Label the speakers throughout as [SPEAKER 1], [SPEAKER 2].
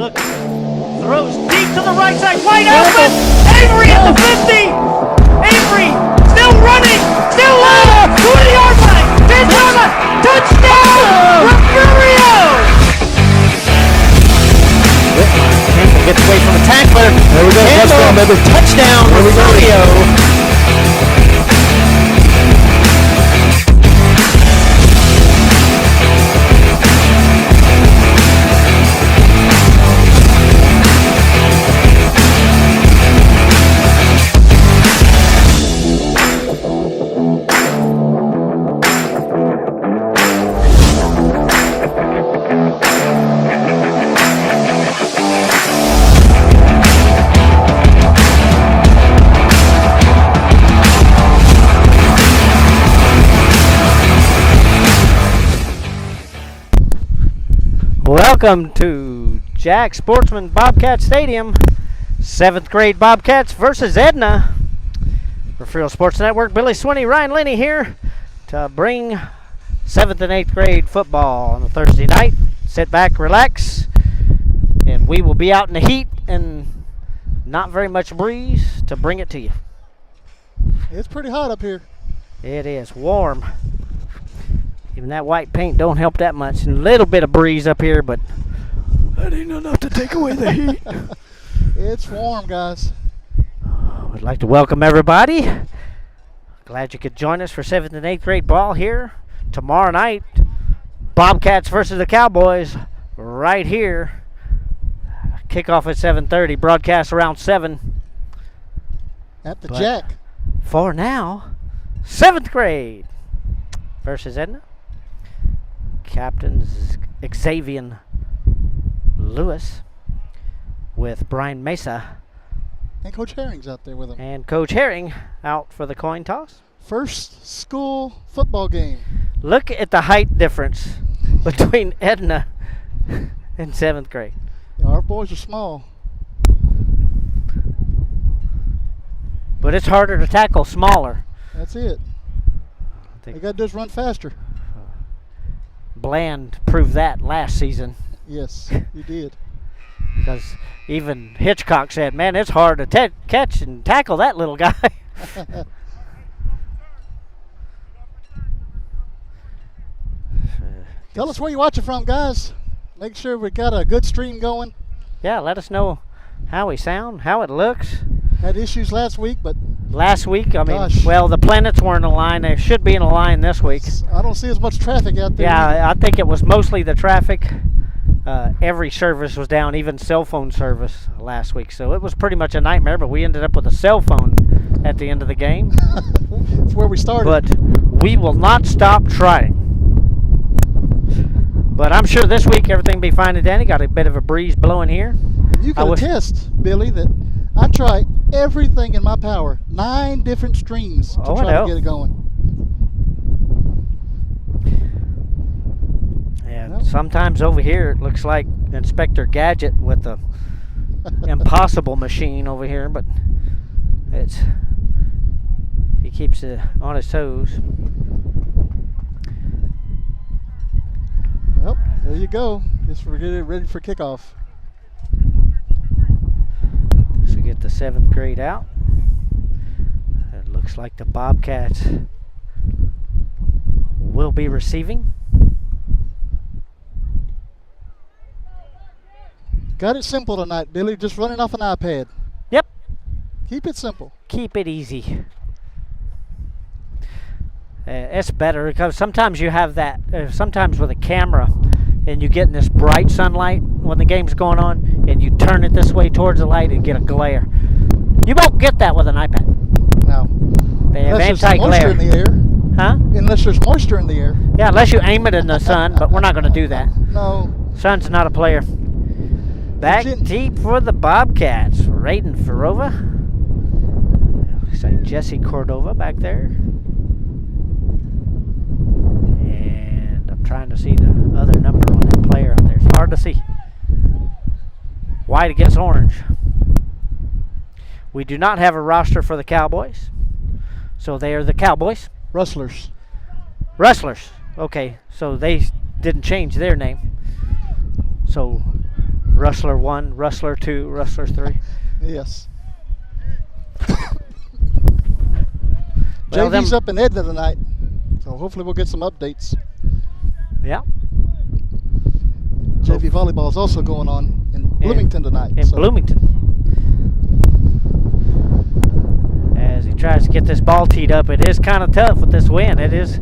[SPEAKER 1] Look, throws deep to the right side, wide open. Avery at the 50. Avery still running, still low. 20-yard line. Touchdown! Refugio! Campbell gets away from a tackler.
[SPEAKER 2] There we go. Touchdown, baby.
[SPEAKER 1] Touchdown, Refugio. Welcome to Jack Sportsman Bobcat Stadium. 7th grade Bobcats versus Edna. Refugio Sports Network, Billy Swinney, Ryan Linney here to bring 7th and 8th grade football on a Thursday night. Sit back, relax, and we will be out in the heat and not very much breeze to bring it to you.
[SPEAKER 2] It's pretty hot up here.
[SPEAKER 1] It is warm. Even that white paint don't help that much. And a little bit of breeze up here, but that ain't enough to take away the heat.
[SPEAKER 2] It's warm, guys.
[SPEAKER 1] I'd like to welcome everybody. Glad you could join us for 7th and 8th grade ball here. Tomorrow night, Bobcats versus the Cowboys right here. Kickoff at 7:30, broadcast around 7.
[SPEAKER 2] At the Jack.
[SPEAKER 1] For now, 7th grade versus Edna. Captain Xavier Lewis with Brian Mesa.
[SPEAKER 2] And Coach Herring's out there with him.
[SPEAKER 1] And Coach Herring out for the coin toss.
[SPEAKER 2] First school football game.
[SPEAKER 1] Look at the height difference between Edna and 7th grade.
[SPEAKER 2] Yeah, our boys are small.
[SPEAKER 1] But it's harder to tackle smaller.
[SPEAKER 2] That's it. All you got to do is run faster.
[SPEAKER 1] Bland proved that last season.
[SPEAKER 2] Yes, you did.
[SPEAKER 1] Because even Hitchcock said, man, it's hard to catch and tackle that little guy.
[SPEAKER 2] Tell us where you're watching from, guys. Make sure we got a good stream going.
[SPEAKER 1] Yeah, let us know how we sound, how it looks.
[SPEAKER 2] Had issues last week, but
[SPEAKER 1] last week, I mean,
[SPEAKER 2] gosh.
[SPEAKER 1] well, the planets weren't aligned. They should be in a line this week.
[SPEAKER 2] I don't see as much traffic out there.
[SPEAKER 1] Yeah, I think it was mostly the traffic. Every service was down, even cell phone service last week. So it was pretty much a nightmare, but we ended up with a cell phone at the end of the game.
[SPEAKER 2] That's where we started.
[SPEAKER 1] But we will not stop trying. But I'm sure this week everything will be fine and dandy. Got a bit of a breeze blowing here.
[SPEAKER 2] You can attest, Billy, that I try everything in my power. 9 different streams to try to get it going.
[SPEAKER 1] And sometimes over here it looks like Inspector Gadget with the impossible machine over here, but he keeps it on his toes.
[SPEAKER 2] Well, there you go. Guess we're getting ready for kickoff.
[SPEAKER 1] So get the 7th grade out. It looks like the Bobcats will be receiving.
[SPEAKER 2] Got it simple tonight, Billy. Just running off an iPad.
[SPEAKER 1] Yep.
[SPEAKER 2] Keep it simple.
[SPEAKER 1] Keep it easy. It's better because sometimes you have that, sometimes with a camera and you get in this bright sunlight when the game's going on and you turn it this way towards the light and get a glare. You won't get that with an iPad.
[SPEAKER 2] No.
[SPEAKER 1] They have
[SPEAKER 2] unless
[SPEAKER 1] anti-glare.
[SPEAKER 2] There's moisture in the air.
[SPEAKER 1] Huh?
[SPEAKER 2] Unless there's moisture in the air.
[SPEAKER 1] Yeah, unless you aim it in the sun, but we're not going to do that.
[SPEAKER 2] No.
[SPEAKER 1] Sun's not a player. Back deep for the Bobcats. Raiden Farova. Looks like Jesse Cordova back there. And I'm trying to see the other number on that player out there. It's hard to see. White against orange. We do not have a roster for the Cowboys. So they are the Cowboys.
[SPEAKER 2] Rustlers.
[SPEAKER 1] Rustlers. Okay, so they didn't change their name. So Rustler 1, Rustler 2, Rustler 3.
[SPEAKER 2] Yes.
[SPEAKER 1] Well,
[SPEAKER 2] JV's up in Edna tonight, so hopefully we'll get some updates.
[SPEAKER 1] Yeah.
[SPEAKER 2] JV volleyball is also going on in Bloomington tonight.
[SPEAKER 1] In Bloomington. As he tries to get this ball teed up, it is kind of tough with this wind. It is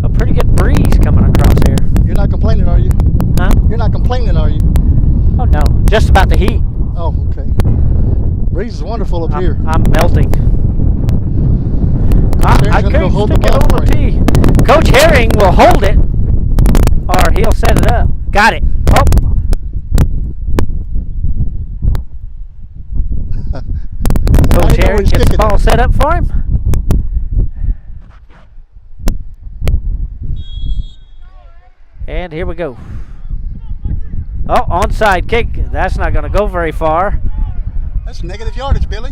[SPEAKER 1] a pretty good breeze coming across here.
[SPEAKER 2] You're not complaining, are you?
[SPEAKER 1] Huh?
[SPEAKER 2] You're not complaining, are you?
[SPEAKER 1] Oh, no. Just about the heat.
[SPEAKER 2] Oh, okay. Breeze is wonderful up here.
[SPEAKER 1] I'm melting. I couldn't stick it on the tee. Coach Herring will hold it, or he'll set it up. Got it. Oh. Coach Herring gets the ball set up for him. And here we go. Oh, onside kick. That's not going to go very far.
[SPEAKER 2] That's negative yardage, Billy.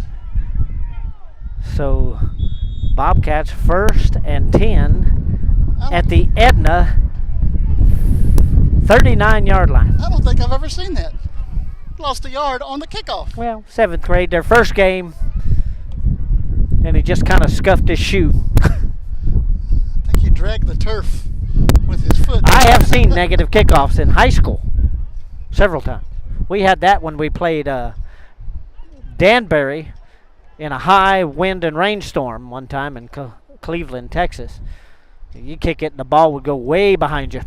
[SPEAKER 1] So, Bobcats 1st and 10 at the Edna 39-yard line.
[SPEAKER 2] I don't think I've ever seen that. Lost a yard on the kickoff.
[SPEAKER 1] Well, 7th grade, their first game, and he just kind of scuffed his shoe.
[SPEAKER 2] I think he dragged the turf with his foot.
[SPEAKER 1] I have seen negative kickoffs in high school several times. We had that when we played Danbury in a high wind and rainstorm one time in Cleveland, Texas. You kick it and the ball would go way behind you,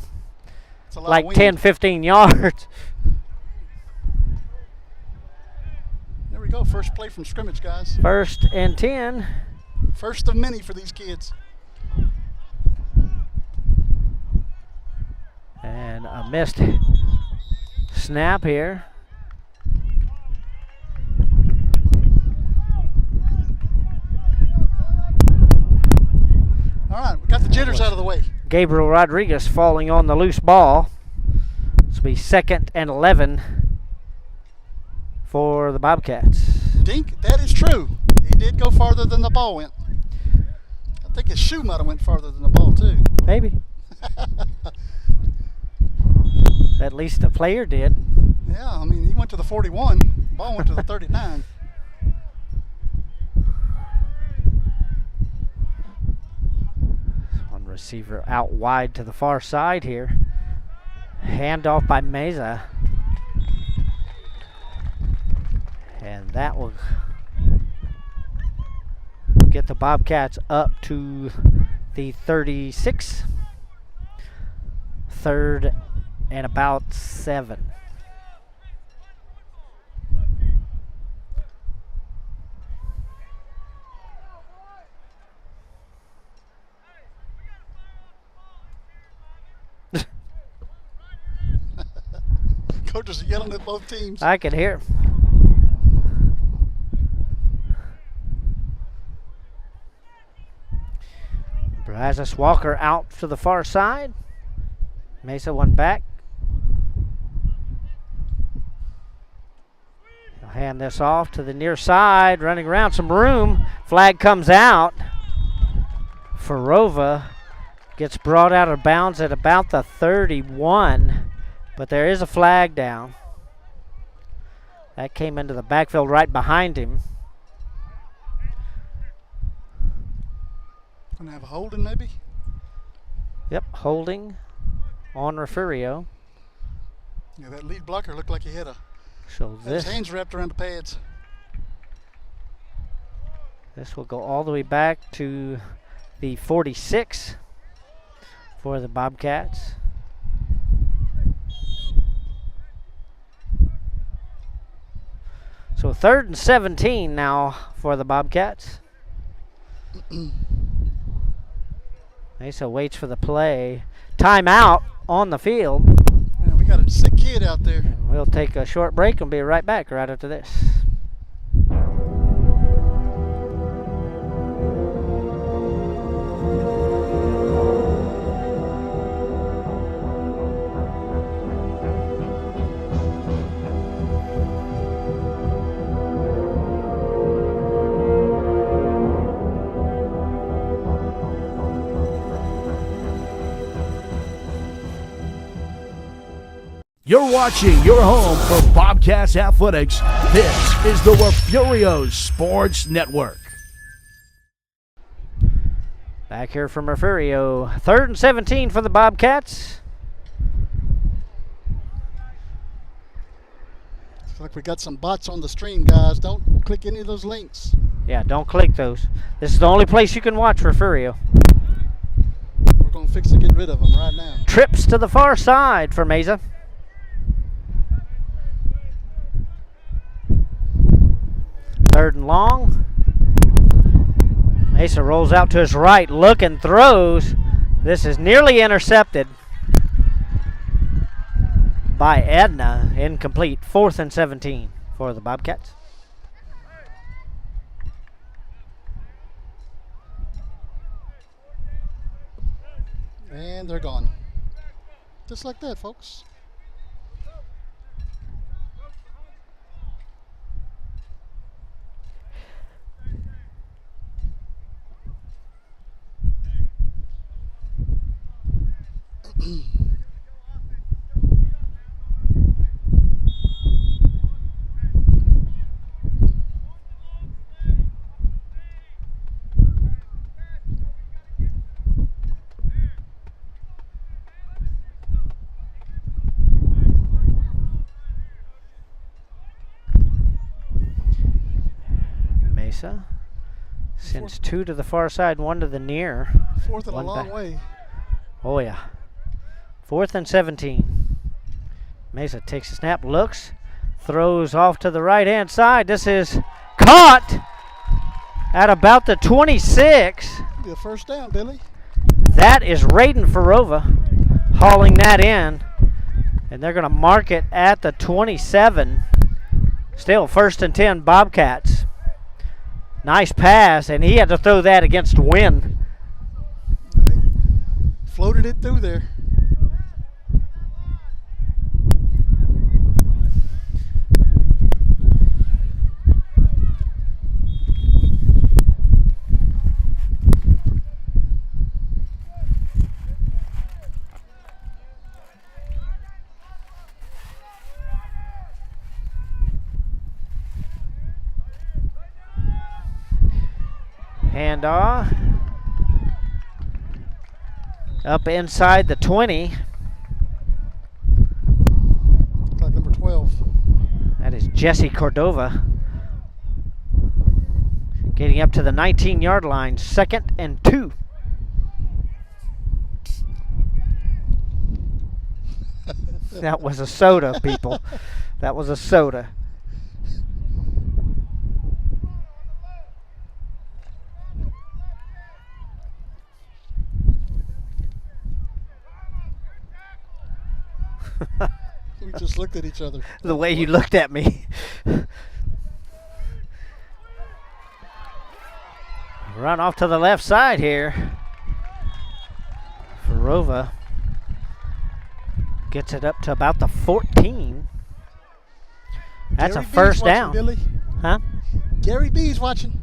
[SPEAKER 1] like 10, 15 yards.
[SPEAKER 2] There we go, first play from scrimmage, guys.
[SPEAKER 1] 1st and 10.
[SPEAKER 2] First of many for these kids.
[SPEAKER 1] And a missed snap here.
[SPEAKER 2] All right, we got the jitters out of the way.
[SPEAKER 1] Gabriel Rodriguez falling on the loose ball. This will be 2nd and 11 for the Bobcats.
[SPEAKER 2] Dink, that is true. He did go farther than the ball went. I think his shoe might have went farther than the ball, too.
[SPEAKER 1] Maybe. At least the player did.
[SPEAKER 2] Yeah, I mean, he went to the 41. Ball went to the 39.
[SPEAKER 1] One receiver out wide to the far side here. Handoff by Meza. And that will get the Bobcats up to the 36. 3rd and about 7.
[SPEAKER 2] Coaches are yelling at both teams.
[SPEAKER 1] I can hear. Brazos Walker out to the far side. Mesa one back. He'll hand this off to the near side, running around some room. Flag comes out. Farova gets brought out of bounds at about the 31, but there is a flag down. That came into the backfield right behind him.
[SPEAKER 2] Gonna have a holding maybe?
[SPEAKER 1] Yep, holding on Refugio.
[SPEAKER 2] Yeah, that lead blocker looked like he had
[SPEAKER 1] His
[SPEAKER 2] hands wrapped around the pads.
[SPEAKER 1] This will go all the way back to the 46 for the Bobcats. So 3rd and 17 now for the Bobcats. Mesa waits for the play. Timeout on the field.
[SPEAKER 2] Man, we got a sick kid out there.
[SPEAKER 1] And we'll take a short break and be right back right after this.
[SPEAKER 3] You're watching your home for Bobcats athletics. This is the Refugio Sports Network.
[SPEAKER 1] Back here from Refugio. 3rd and 17 for the Bobcats.
[SPEAKER 2] Looks like we got some bots on the stream, guys. Don't click any of those links.
[SPEAKER 1] Yeah, don't click those. This is the only place you can watch Refugio.
[SPEAKER 2] We're going to fix to get rid of them right now.
[SPEAKER 1] Trips to the far side for Mesa. 3rd and long. Mesa rolls out to his right, looking, throws. This is nearly intercepted by Edna. Incomplete. 4th and 17 for the Bobcats.
[SPEAKER 2] And they're gone. Just like that, folks.
[SPEAKER 1] Mesa sends 2 to the far side, 1 to the near.
[SPEAKER 2] 4th and a long way.
[SPEAKER 1] Oh, yeah. 4th and 17. Mesa takes a snap, looks, throws off to the right-hand side. This is caught at about the 26.
[SPEAKER 2] Be a first down, Billy.
[SPEAKER 1] That is Raiden Farova hauling that in. And they're going to mark it at the 27. Still 1st and 10 Bobcats. Nice pass, and he had to throw that against wind.
[SPEAKER 2] Floated it through there.
[SPEAKER 1] Handoff. Up inside the 20.
[SPEAKER 2] Looks like number 12.
[SPEAKER 1] That is Jesse Cordova. Getting up to the 19-yard line. 2nd and 2. That was a soda, people. That was a soda.
[SPEAKER 2] We just looked at each other.
[SPEAKER 1] The way you looked at me. Run off to the left side here. Farova gets it up to about the 14. That's
[SPEAKER 2] Gary
[SPEAKER 1] a first
[SPEAKER 2] B's
[SPEAKER 1] down.
[SPEAKER 2] Watching, Billy.
[SPEAKER 1] Huh?
[SPEAKER 2] Gary B's watching.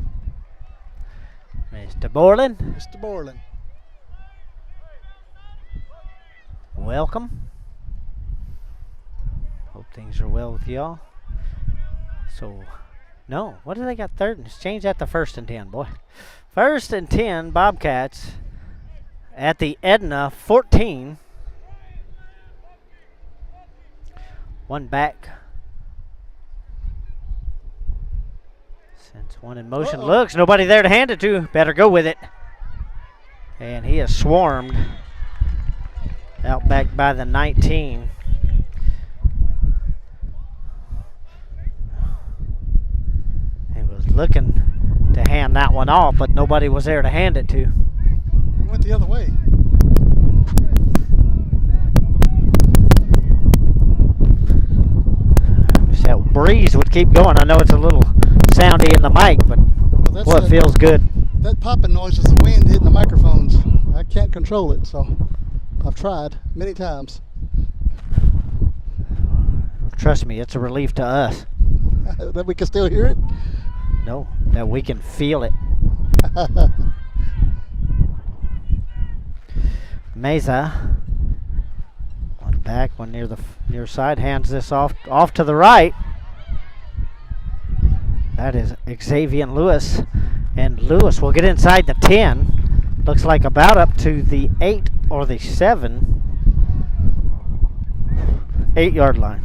[SPEAKER 1] Mr. Borland.
[SPEAKER 2] Mr. Borland.
[SPEAKER 1] Welcome. Hope things are well with y'all. So, no, what do they got 3rd? It's changed that to 1st and 10, boy. 1st and 10, Bobcats at the Edna 14. One back. Sends one in motion. Looks, nobody there to hand it to. Better go with it. And he is swarmed out back by the 19. He was looking to hand that one off, but nobody was there to hand it to.
[SPEAKER 2] He went the other way.
[SPEAKER 1] Wish that breeze would keep going. I know it's a little soundy in the mic, but well, it feels good.
[SPEAKER 2] That popping noise is the wind hitting the microphones. I can't control it, so I've tried many times.
[SPEAKER 1] Trust me, it's a relief to us.
[SPEAKER 2] That we can still hear it?
[SPEAKER 1] No, that we can feel it. Mesa. One Back one near the near side, hands this off to the right. That is Xavier Lewis, and Lewis will get inside the 10. Looks like about up to the 8 or the 7. 8-yard line.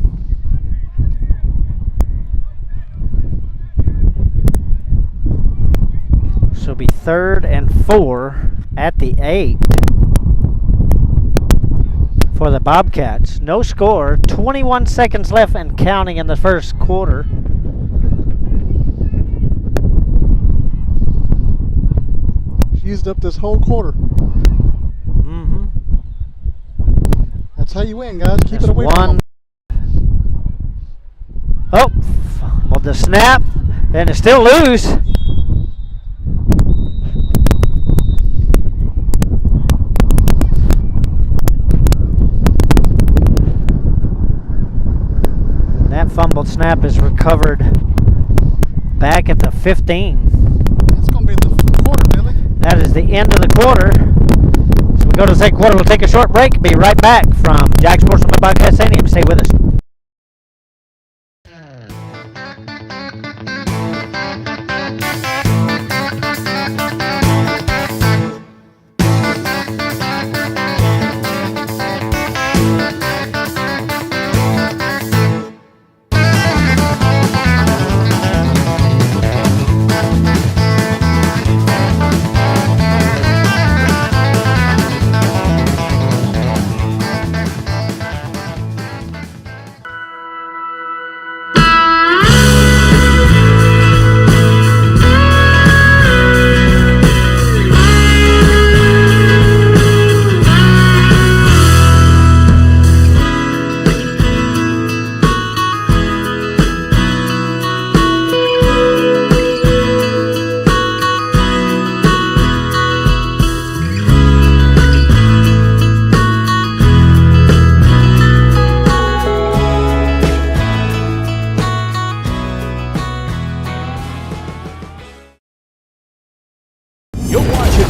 [SPEAKER 1] So it'll be 3rd and 4 at the 8 for the Bobcats. No score, 21 seconds left and counting in the first quarter.
[SPEAKER 2] Used up this whole quarter.
[SPEAKER 1] Mm-hmm.
[SPEAKER 2] That's how you win, guys. Keep
[SPEAKER 1] Just
[SPEAKER 2] it away from them.
[SPEAKER 1] Oh, well, the snap, and it's still loose. That fumbled snap is recovered back at the 15.
[SPEAKER 2] That's going to be the quarter, Billy.
[SPEAKER 1] That is the end of the quarter. So we go to the second quarter. We'll take a short break. Be right back from Jack Sportsman Bobcats Stadium. Stay with us.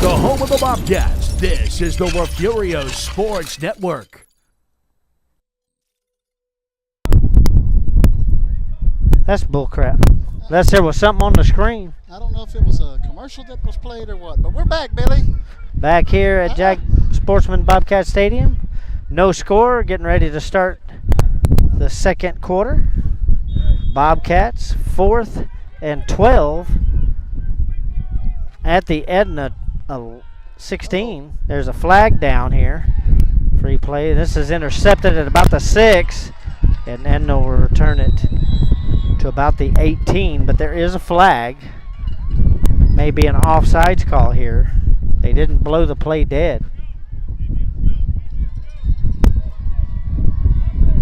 [SPEAKER 3] The home of the Bobcats. This is the Refugio Sports Network.
[SPEAKER 1] That's bullcrap. Unless there was something on the screen.
[SPEAKER 2] I don't know if it was a commercial that was played or what, but we're back, Billy.
[SPEAKER 1] Back here at Jack Sportsman Bobcat Stadium. No score. Getting ready to start the second quarter. Bobcats 4th and 12 at the Edna 16. There's a flag down here. Free play. This is intercepted at about the 6, and Edna will return it to about the 18, but there is a flag. Maybe an offsides call here. They didn't blow the play dead.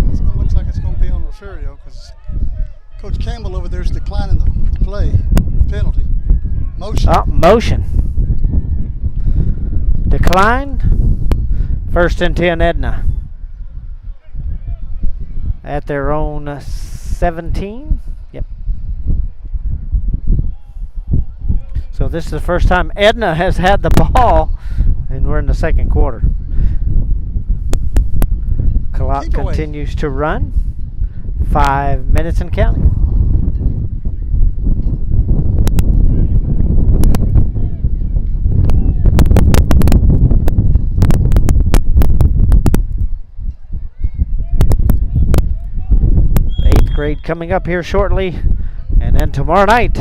[SPEAKER 2] It looks like it's going to be on Refugio because Coach Campbell over there is declining the play penalty. Motion.
[SPEAKER 1] Oh, motion. Declined. 1st and 10 Edna. At their own 17. Yep. So this is the first time Edna has had the ball, and we're in the second quarter. Clock continues to run. 5 minutes and counting. Grade coming up here shortly, and then tomorrow night,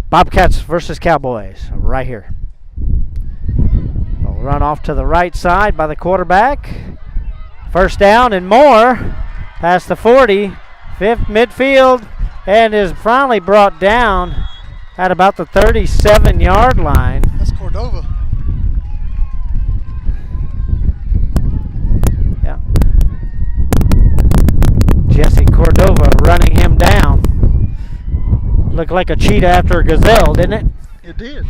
[SPEAKER 1] Bobcats versus Cowboys right here. We'll run off to the right side by the quarterback. 1st down and more, past the 40, 5th midfield, and is finally brought down at about the 37-yard line.
[SPEAKER 2] That's Cordova.
[SPEAKER 1] Yeah. Jesse Cordova running him down. Looked like a cheetah after a gazelle, didn't it?
[SPEAKER 2] It did.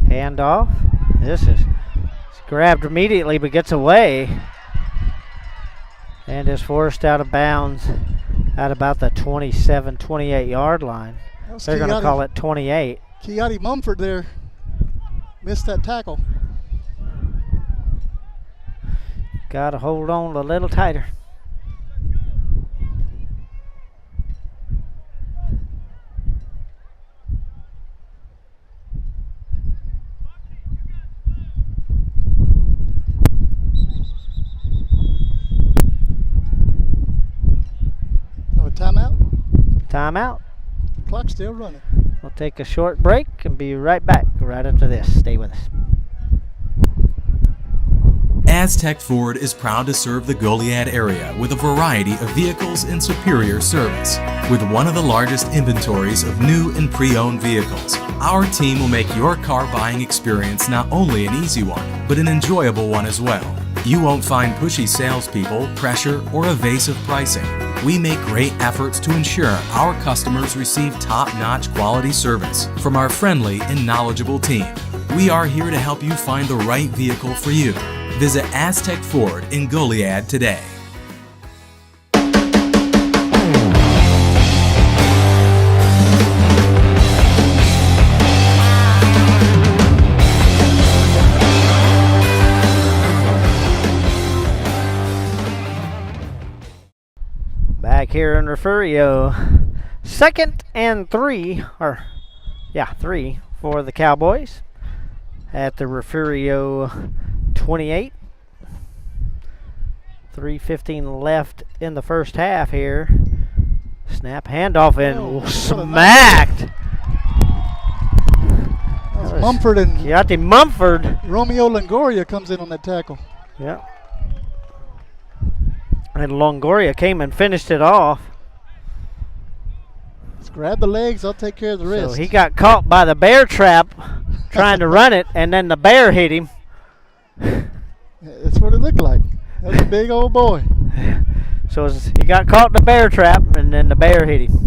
[SPEAKER 1] Handoff. This is grabbed immediately but gets away and is forced out of bounds at about the 27, 28 yard line. They're going to call it 28.
[SPEAKER 2] Keati Mumford there missed that tackle.
[SPEAKER 1] Got to hold on a little tighter.
[SPEAKER 2] Timeout?
[SPEAKER 1] Timeout.
[SPEAKER 2] Clock's still running.
[SPEAKER 1] We'll take a short break and be right back right after this. Stay with us.
[SPEAKER 4] Aztec Ford is proud to serve the Goliad area with a variety of vehicles and superior service. With one of the largest inventories of new and pre-owned vehicles, our team will make your car buying experience not only an easy one, but an enjoyable one as well. You won't find pushy salespeople, pressure, or evasive pricing. We make great efforts to ensure our customers receive top-notch quality service from our friendly and knowledgeable team. We are here to help you find the right vehicle for you. Visit Aztec Ford in Goliad today.
[SPEAKER 1] Back here in Refugio, 2nd and 3, three for the Cowboys at the Refugio 28. 3:15 left in the first half here. Snap, handoff, and smacked.
[SPEAKER 2] Mumford and
[SPEAKER 1] Keati Mumford.
[SPEAKER 2] Romeo Longoria comes in on that tackle.
[SPEAKER 1] Yeah. And Longoria came and finished it off.
[SPEAKER 2] Just grab the legs, I'll take care of the rest.
[SPEAKER 1] So he got caught by the bear trap trying to run it, and then the bear hit him.
[SPEAKER 2] That's what it looked like. That's a big old boy.
[SPEAKER 1] So he got caught in the bear trap, and then the bear hit him.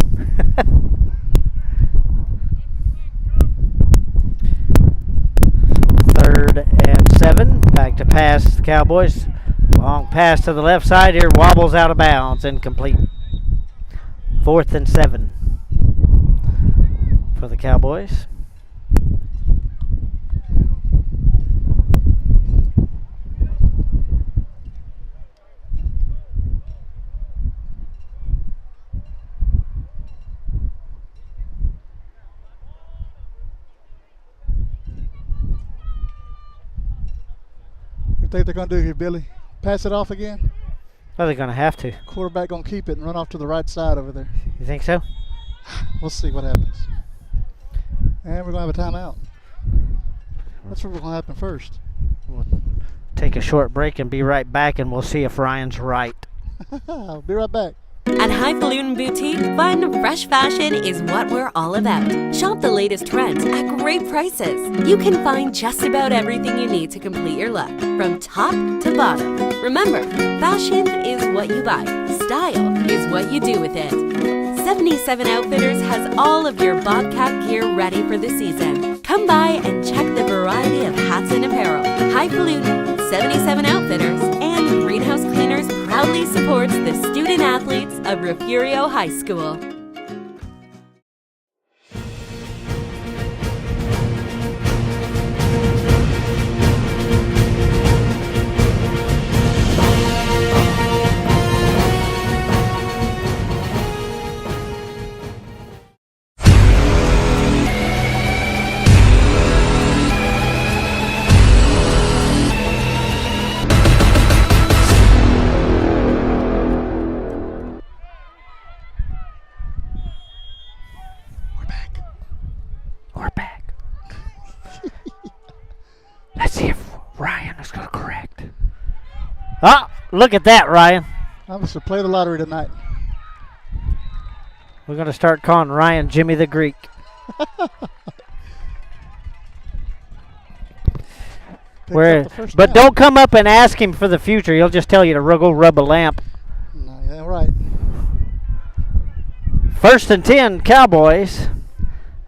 [SPEAKER 1] Third and 7. Back to pass the Cowboys. Long pass to the left side here. Wobbles out of bounds. Incomplete. 4th and 7 for the Cowboys.
[SPEAKER 2] What do you think they're going to do here, Billy? Pass it off again?
[SPEAKER 1] Well, they're going to have to.
[SPEAKER 2] Quarterback going to keep it and run off to the right side over there.
[SPEAKER 1] You think so?
[SPEAKER 2] We'll see what happens. And we're going to have a timeout. That's what's going to happen first.
[SPEAKER 1] We'll take a short break and be right back, and we'll see if Ryan's right.
[SPEAKER 2] I'll be right back.
[SPEAKER 5] At Highfalutin Boutique, fun, fresh fashion is what we're all about. Shop the latest trends at great prices. You can find just about everything you need to complete your look, from top to bottom. Remember, fashion is what you buy. Style is what you do with it. 77 Outfitters has all of your Bobcat gear ready for the season. Come by and check the variety of hats and apparel. Highfalutin, 77 Outfitters, and Greenhouse Cleaners proudly supports the student athletes of Refugio High School.
[SPEAKER 1] We're back. Let's see if Ryan is going to correct. Ah, look at that, Ryan.
[SPEAKER 2] I must have played the lottery tonight.
[SPEAKER 1] We're going to start calling Ryan Jimmy the Greek. But don't come up and ask him for the future. He'll just tell you to go rub a lamp.
[SPEAKER 2] No, yeah, right.
[SPEAKER 1] 1st and 10, Cowboys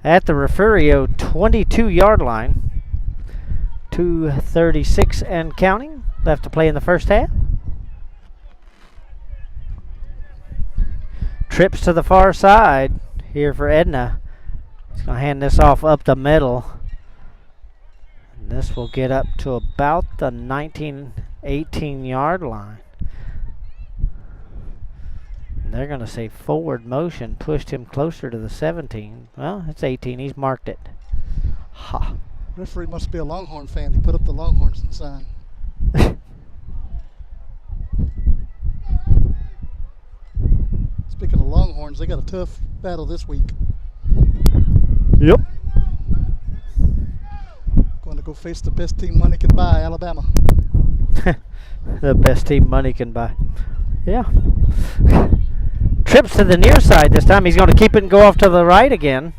[SPEAKER 1] at the Refugio 22-yard line. 2:36 and counting left to play in the first half. Trips to the far side here for Edna. He's going to hand this off up the middle. And this will get up to about the 18 yard line. And they're going to say forward motion pushed him closer to the 17. Well, it's 18. He's marked it. Ha.
[SPEAKER 2] Referee must be a Longhorn fan. He put up the Longhorns sign. Speaking of Longhorns, they got a tough battle this week.
[SPEAKER 1] Yep.
[SPEAKER 2] Going to go face the best team money can buy, Alabama.
[SPEAKER 1] The best team money can buy. Yeah. Trips to the near side this time. He's going to keep it and go off to the right again.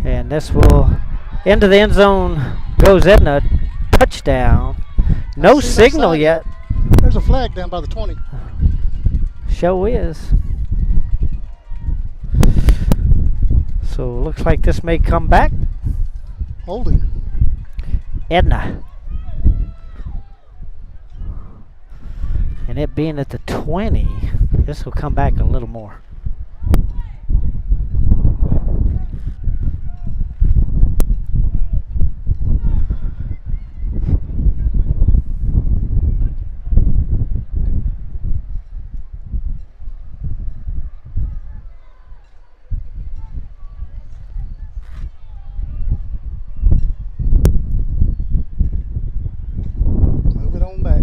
[SPEAKER 1] And this will into the end zone goes Edna. Touchdown. No signal yet.
[SPEAKER 2] There's a flag down by the 20.
[SPEAKER 1] Show is. So looks like this may come back.
[SPEAKER 2] Holding.
[SPEAKER 1] Edna. And it being at the 20, this will come back a little more.
[SPEAKER 2] Move it on back.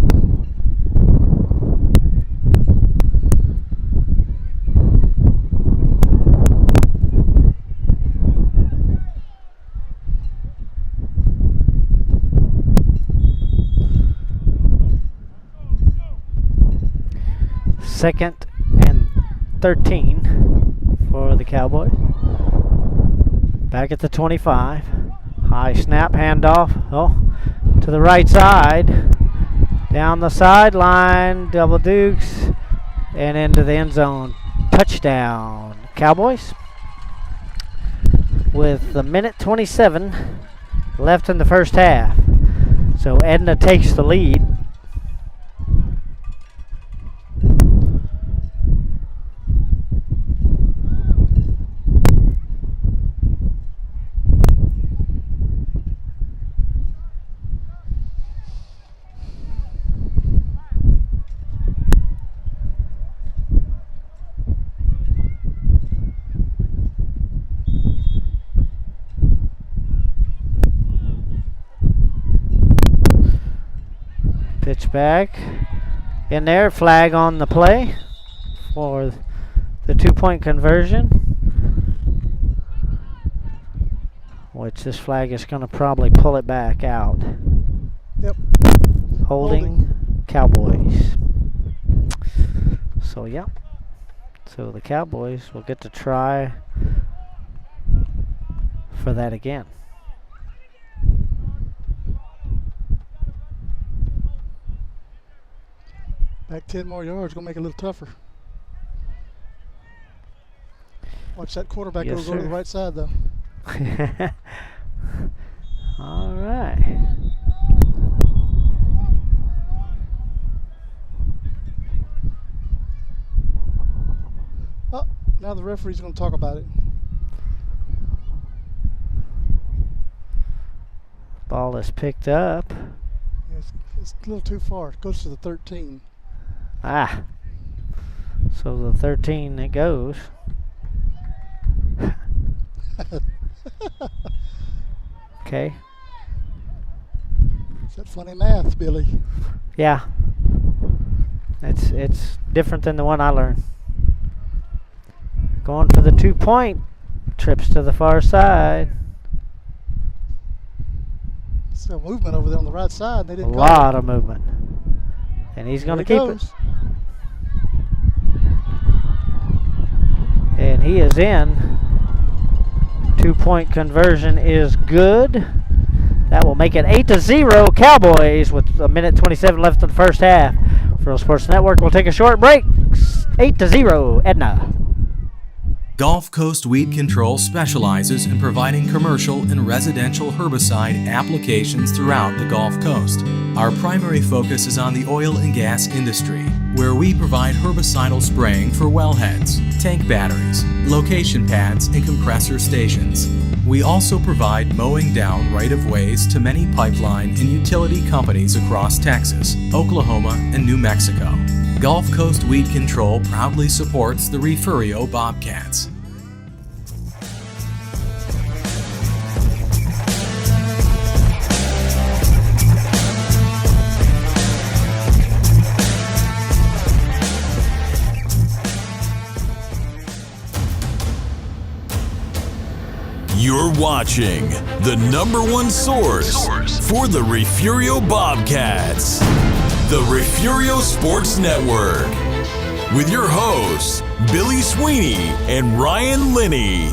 [SPEAKER 1] Second and 13 for the Cowboys. Back at the 25. High snap, handoff. Oh, to the right side. Down the sideline, double dukes, and into the end zone. Touchdown, Cowboys. With a minute 27 left in the first half. So Edna takes the lead. Pitch back in there, flag on the play for the 2-point conversion, which this flag is going to probably pull it back out.
[SPEAKER 2] Yep.
[SPEAKER 1] Holding Cowboys. So, yeah. So the Cowboys will get to try for that again.
[SPEAKER 2] Back 10 more yards, going to make it a little tougher. Watch that quarterback
[SPEAKER 1] Yes,
[SPEAKER 2] go to the right side, though.
[SPEAKER 1] All right.
[SPEAKER 2] Oh, now the referee's going to talk about it.
[SPEAKER 1] Ball is picked up.
[SPEAKER 2] Yeah, it's a little too far. It goes to the 13.
[SPEAKER 1] Ah. So the 13 it goes. Okay.
[SPEAKER 2] Is that funny math, Billy?
[SPEAKER 1] Yeah. It's different than the one I learned. Going for the 2-point. Trips to the far side.
[SPEAKER 2] Still movement over there on the right side. They
[SPEAKER 1] A
[SPEAKER 2] didn't
[SPEAKER 1] lot of movement. And he's going to keep it. And he is in. 2-point conversion is good. That will make it 8-0 Cowboys with a minute 27 left in the first half. Frill Sports Network will take a short break. 8-0 Edna.
[SPEAKER 4] Gulf Coast Weed Control specializes in providing commercial and residential herbicide applications throughout the Gulf Coast. Our primary focus is on the oil and gas industry, where we provide herbicidal spraying for wellheads, tank batteries, location pads, and compressor stations. We also provide mowing down right-of-ways to many pipeline and utility companies across Texas, Oklahoma, and New Mexico. Gulf Coast Weed Control proudly supports the Refugio Bobcats.
[SPEAKER 6] You're watching the #1 source for the Refugio Bobcats, the Refugio Sports Network, with your hosts, Billy Sweeney and Ryan Linney.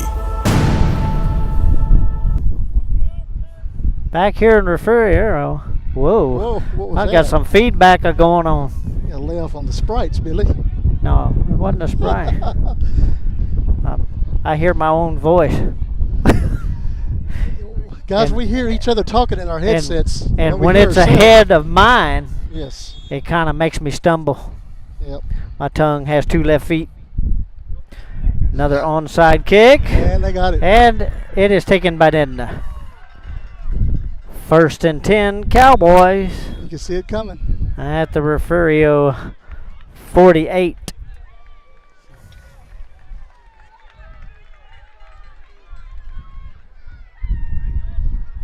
[SPEAKER 1] Back here in Refugio. Whoa.
[SPEAKER 2] What was
[SPEAKER 1] I
[SPEAKER 2] that?
[SPEAKER 1] got some feedback going on.
[SPEAKER 2] You gotta lay off on the Sprites, Billy.
[SPEAKER 1] No, it wasn't a spray. I hear my own voice.
[SPEAKER 2] Guys, we hear each other talking in our headsets.
[SPEAKER 1] And
[SPEAKER 2] we
[SPEAKER 1] when
[SPEAKER 2] hear
[SPEAKER 1] it's
[SPEAKER 2] ourselves.
[SPEAKER 1] ahead of mine,
[SPEAKER 2] Yes.
[SPEAKER 1] it kind of makes me stumble.
[SPEAKER 2] Yep.
[SPEAKER 1] My tongue has 2 left feet. Another onside kick.
[SPEAKER 2] And they got it.
[SPEAKER 1] And it is taken by Edna. 1st and 10, Cowboys
[SPEAKER 2] You can see it coming.
[SPEAKER 1] at the Refugio 48.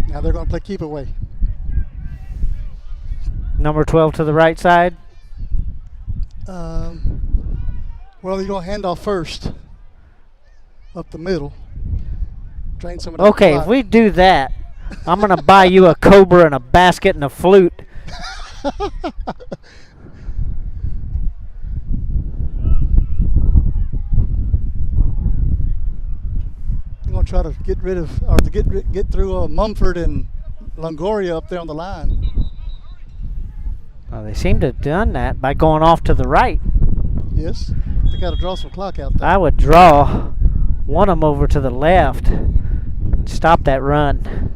[SPEAKER 2] Now they're going to play keep away.
[SPEAKER 1] Number 12 to the right side.
[SPEAKER 2] Well, you're going to hand off first. Up the middle. Drain some of that
[SPEAKER 1] Okay,
[SPEAKER 2] clock.
[SPEAKER 1] if we do that, I'm going to buy you a Cobra and a basket and a flute.
[SPEAKER 2] You're going to try to get rid of, or to get through Mumford and Longoria up there on the line.
[SPEAKER 1] Well, they seem to have done that by going off to the right.
[SPEAKER 2] Yes. They got to draw some clock out there.
[SPEAKER 1] I would draw one of them over to the left and stop that run.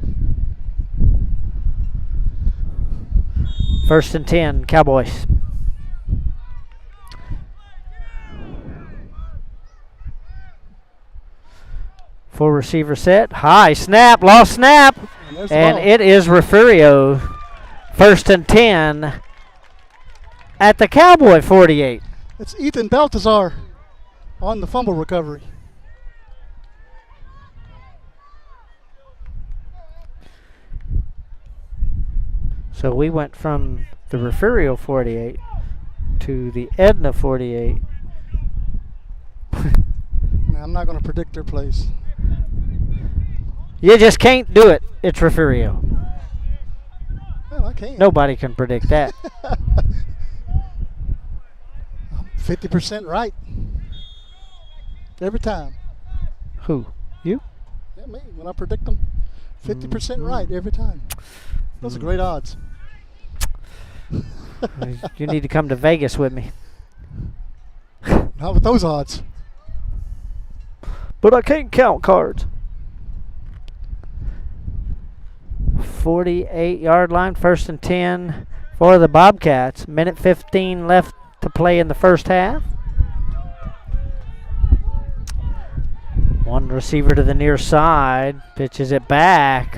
[SPEAKER 1] 1st and 10, Cowboys. Full receiver set. High snap. Lost snap.
[SPEAKER 2] there's the
[SPEAKER 1] And
[SPEAKER 2] ball.
[SPEAKER 1] it is Refugio. 1st and 10 at the Cowboy 48.
[SPEAKER 2] It's Ethan Baltazar on the fumble recovery.
[SPEAKER 1] So we went from the Refugio 48 to the Edna 48.
[SPEAKER 2] Now, I'm not going to predict their place.
[SPEAKER 1] You just can't do it. It's Refugio.
[SPEAKER 2] Well, I can't.
[SPEAKER 1] Nobody can predict that.
[SPEAKER 2] 50% right. Every time.
[SPEAKER 1] Who? You?
[SPEAKER 2] Yeah, me. When I predict them, 50% right every time. Those are great odds.
[SPEAKER 1] You need to come to Vegas with me.
[SPEAKER 2] Not with those odds.
[SPEAKER 1] But I can't count cards. 48-yard line, 1st and 10 for the Bobcats. Minute 15 left to play in the first half. One receiver to the near side, pitches it back.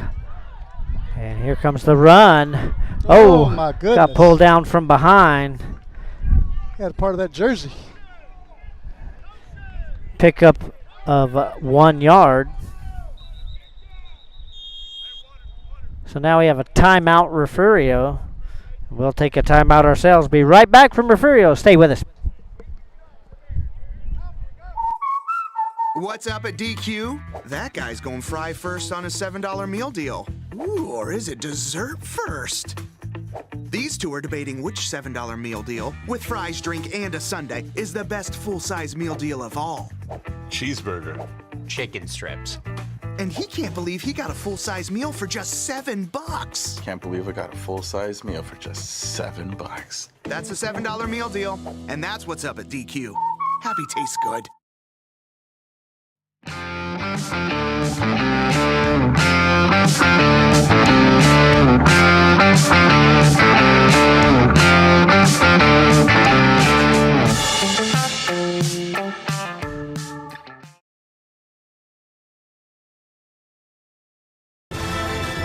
[SPEAKER 1] And here comes the run.
[SPEAKER 2] Oh my goodness.
[SPEAKER 1] Got pulled down from behind.
[SPEAKER 2] Had a part of that jersey.
[SPEAKER 1] Pickup of 1 yard. So now we have a timeout, Refugio. We'll take a timeout ourselves. Be right back from Refugio. Stay with us.
[SPEAKER 7] What's up at DQ? That guy's going fry first on a $7 meal deal. Ooh, or is it dessert first? These two are debating which $7 meal deal, with fries, drink, and a sundae, is the best full-size meal deal of all.
[SPEAKER 8] Cheeseburger.
[SPEAKER 9] Chicken strips.
[SPEAKER 7] And he can't believe he got a full-size meal for just $7.
[SPEAKER 8] Can't believe I got a full-size meal for just $7.
[SPEAKER 7] That's a $7 meal deal, and that's what's up at DQ. Happy tastes good.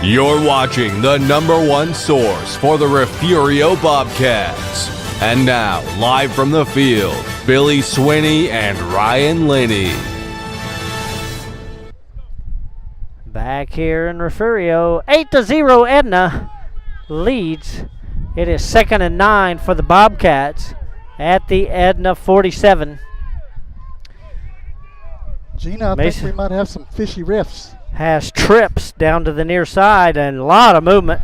[SPEAKER 9] You're watching the #1 source for the Refugio Bobcats. And now, live from the field, Billy Swinney and Ryan Linney.
[SPEAKER 1] Back here in Refugio, 8-0 Edna leads. It is 2nd and 9 for the Bobcats at the Edna 47.
[SPEAKER 2] Gina, I think we might have some fishy refs.
[SPEAKER 1] Has trips down to the near side and a lot of movement.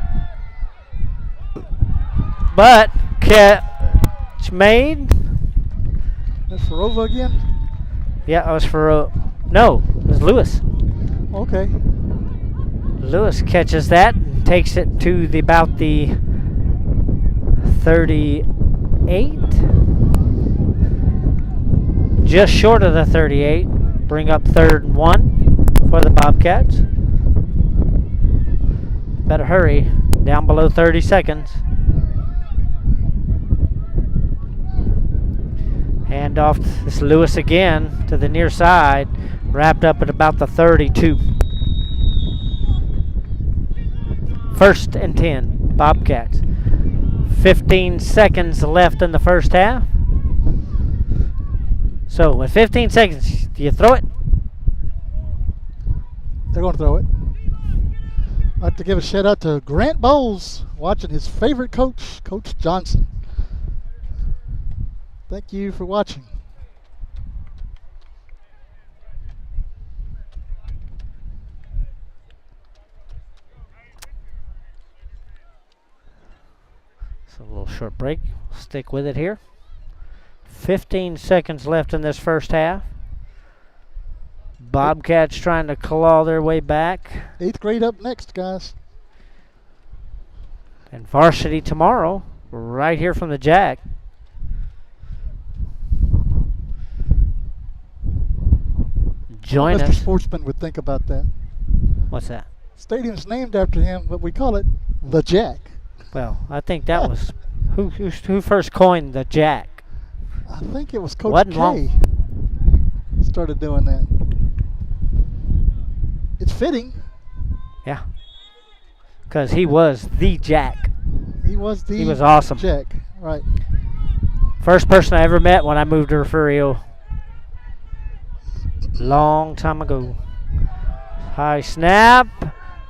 [SPEAKER 1] But catch made.
[SPEAKER 2] That's for Ova again?
[SPEAKER 1] Yeah, it was for, no, it was Lewis.
[SPEAKER 2] Okay.
[SPEAKER 1] Lewis catches that and takes it to about the 38. Just short of the 38. Bring up 3rd and 1 for the Bobcats. Better hurry. Down below 30 seconds. Hand off this Lewis again to the near side. Wrapped up at about the 32. 1st and 10, Bobcats. 15 seconds left in the first half. So with 15 seconds, do you throw it?
[SPEAKER 2] They're going to throw it. I'd like to give a shout out to Grant Bowles, watching his favorite coach, Coach Johnson. Thank you for watching.
[SPEAKER 1] So a little short break. Stick with it here. 15 seconds left in this first half. Bobcats trying to claw their way back.
[SPEAKER 2] 8th grade up next, guys.
[SPEAKER 1] And varsity tomorrow, right here from the Jack. Join
[SPEAKER 2] Mr.
[SPEAKER 1] us.
[SPEAKER 2] Sportsman would think about that.
[SPEAKER 1] What's that?
[SPEAKER 2] Stadium's named after him, but we call it the Jack.
[SPEAKER 1] Well, I think that was who first coined the Jack.
[SPEAKER 2] I think it was Coach
[SPEAKER 1] Wasn't
[SPEAKER 2] K.
[SPEAKER 1] long.
[SPEAKER 2] Started doing that. It's fitting.
[SPEAKER 1] Yeah. Because he was the Jack.
[SPEAKER 2] He was
[SPEAKER 1] awesome.
[SPEAKER 2] Jack, right.
[SPEAKER 1] First person I ever met when I moved to Refugio. Long time ago. High snap.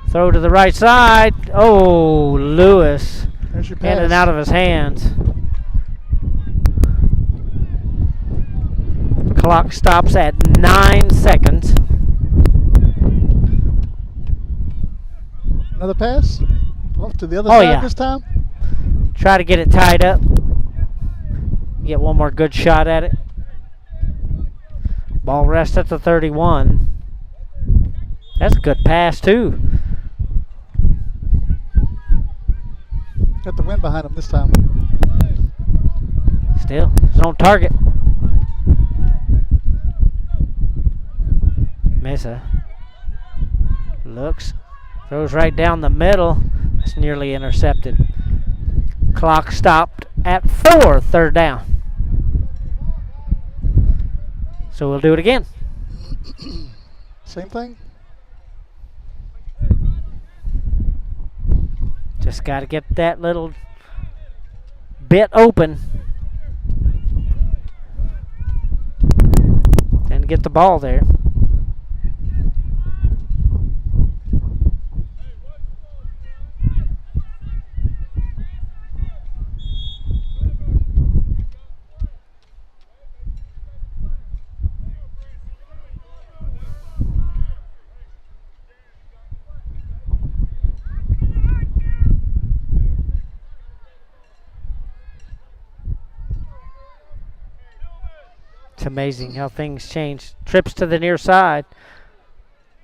[SPEAKER 1] Throw to the right side. Oh, Lewis.
[SPEAKER 2] There's your pass.
[SPEAKER 1] In and out of his hands. Clock stops at 9 seconds.
[SPEAKER 2] Another pass? Off to the other side this time?
[SPEAKER 1] Try to get it tied up. Get one more good shot at it. Ball rests at the 31. That's a good pass, too.
[SPEAKER 2] Got the wind behind him this time.
[SPEAKER 1] Still, it's on target. Mesa looks, throws right down the middle. It's nearly intercepted. Clock stopped at 4, 3rd down. So we'll do it again.
[SPEAKER 2] Same thing?
[SPEAKER 1] Just got to get that little bit open and get the ball there. It's amazing how things change. Trips to the near side.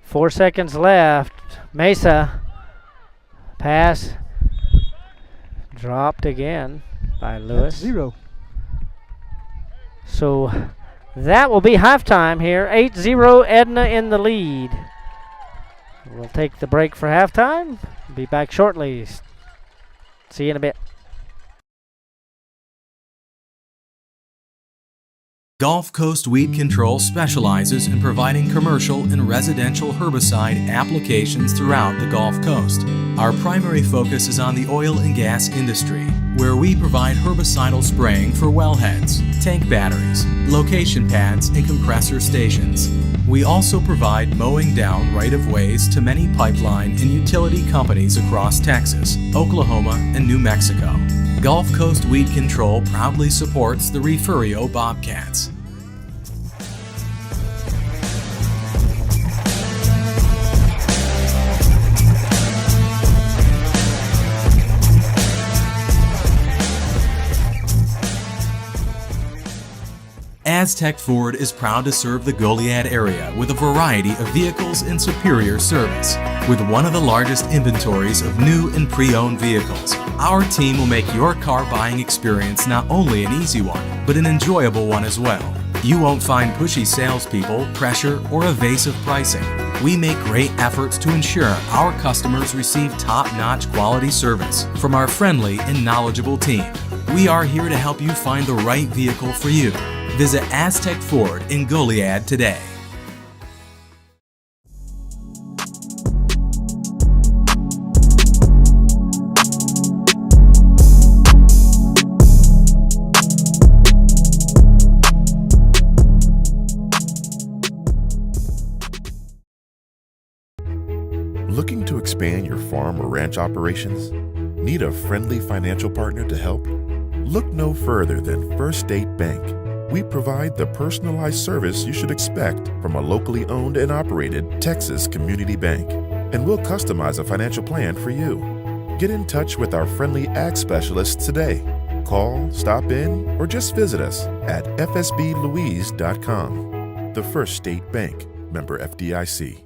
[SPEAKER 1] 4 seconds left. Mesa. Pass. Dropped again by Lewis.
[SPEAKER 2] 0.
[SPEAKER 1] So that will be halftime here. 8-0 Edna in the lead. We'll take the break for halftime. Be back shortly. See you in a bit.
[SPEAKER 4] Gulf Coast Weed Control specializes in providing commercial and residential herbicide applications throughout the Gulf Coast. Our primary focus is on the oil and gas industry, where we provide herbicidal spraying for wellheads, tank batteries, location pads, and compressor stations. We also provide mowing down right-of-ways to many pipeline and utility companies across Texas, Oklahoma, and New Mexico. Gulf Coast Weed Control proudly supports the Refugio Bobcats. Aztec Ford is proud to serve the Goliad area with a variety of vehicles and superior service. With one of the largest inventories of new and pre-owned vehicles, our team will make your car buying experience not only an easy one, but an enjoyable one as well. You won't find pushy salespeople, pressure, or evasive pricing. We make great efforts to ensure our customers receive top-notch quality service from our friendly and knowledgeable team. We are here to help you find the right vehicle for you. Visit Aztec Ford in Goliad today.
[SPEAKER 10] Looking to expand your farm or ranch operations? Need a friendly financial partner to help? Look no further than First State Bank. We provide the personalized service you should expect from a locally owned and operated Texas community bank. And we'll customize a financial plan for you. Get in touch with our friendly ag specialists today. Call, stop in, or just visit us at fsblouise.com. The First State Bank, member FDIC.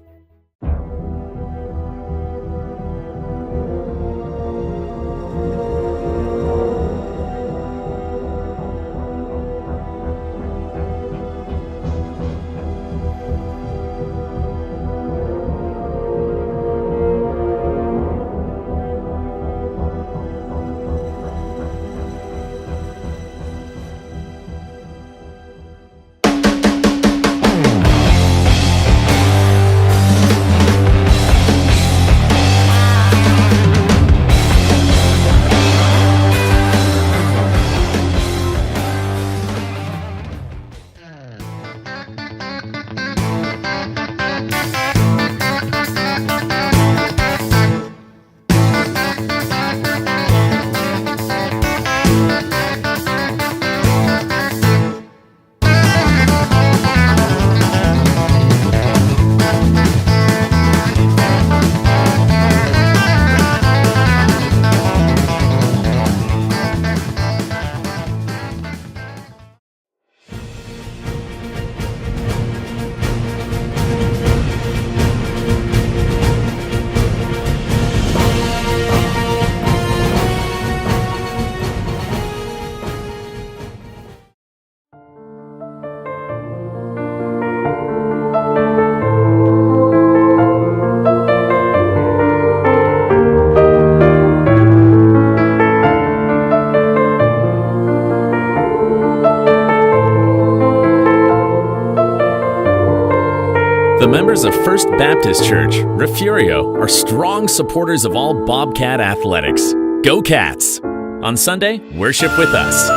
[SPEAKER 11] The members of First Baptist Church, Refugio, are strong supporters of all Bobcat athletics. Go Cats! On Sunday, worship with us.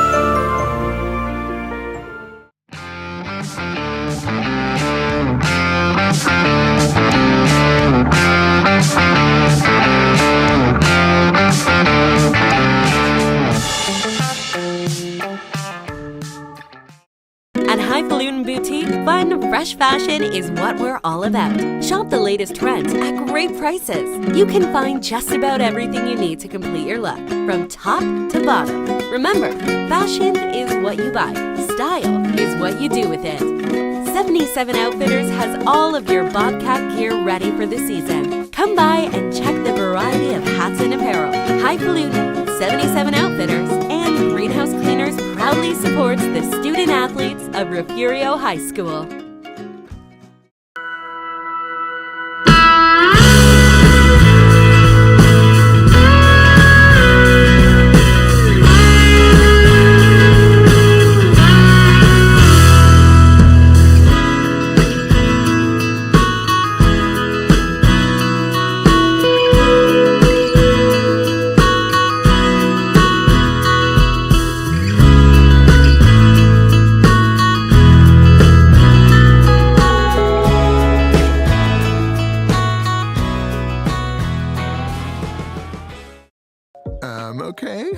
[SPEAKER 5] Fresh fashion is what we're all about. Shop the latest trends at great prices. You can find just about everything you need to complete your look, from top to bottom. Remember, fashion is what you buy. Style is what you do with it. 77 Outfitters has all of your Bobcat gear ready for the season. Come by and check the variety of hats and apparel. Highfalutin, 77 Outfitters, and Greenhouse Cleaners proudly supports the student athletes of Refugio High School.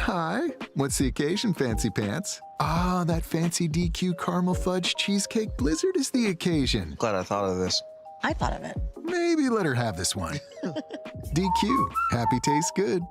[SPEAKER 12] Hi. What's the occasion, Fancy Pants? Ah, that fancy DQ caramel fudge cheesecake blizzard is the occasion.
[SPEAKER 8] Glad I thought of this.
[SPEAKER 13] I thought of it.
[SPEAKER 12] Maybe let her have this one. DQ. Happy tastes good.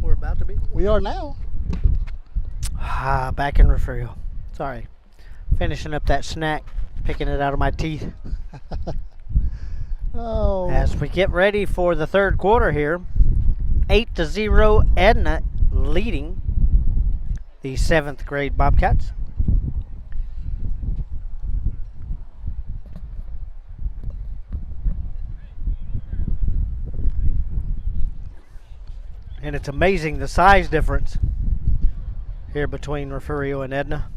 [SPEAKER 1] We're about to be.
[SPEAKER 2] We are now.
[SPEAKER 1] Back in Refugio. Sorry. Finishing up that snack, picking it out of my teeth.
[SPEAKER 2] Oh.
[SPEAKER 1] As we get ready for the third quarter here, 8-0 Edna leading the 7th grade Bobcats. And it's amazing the size difference here between Refugio and Edna.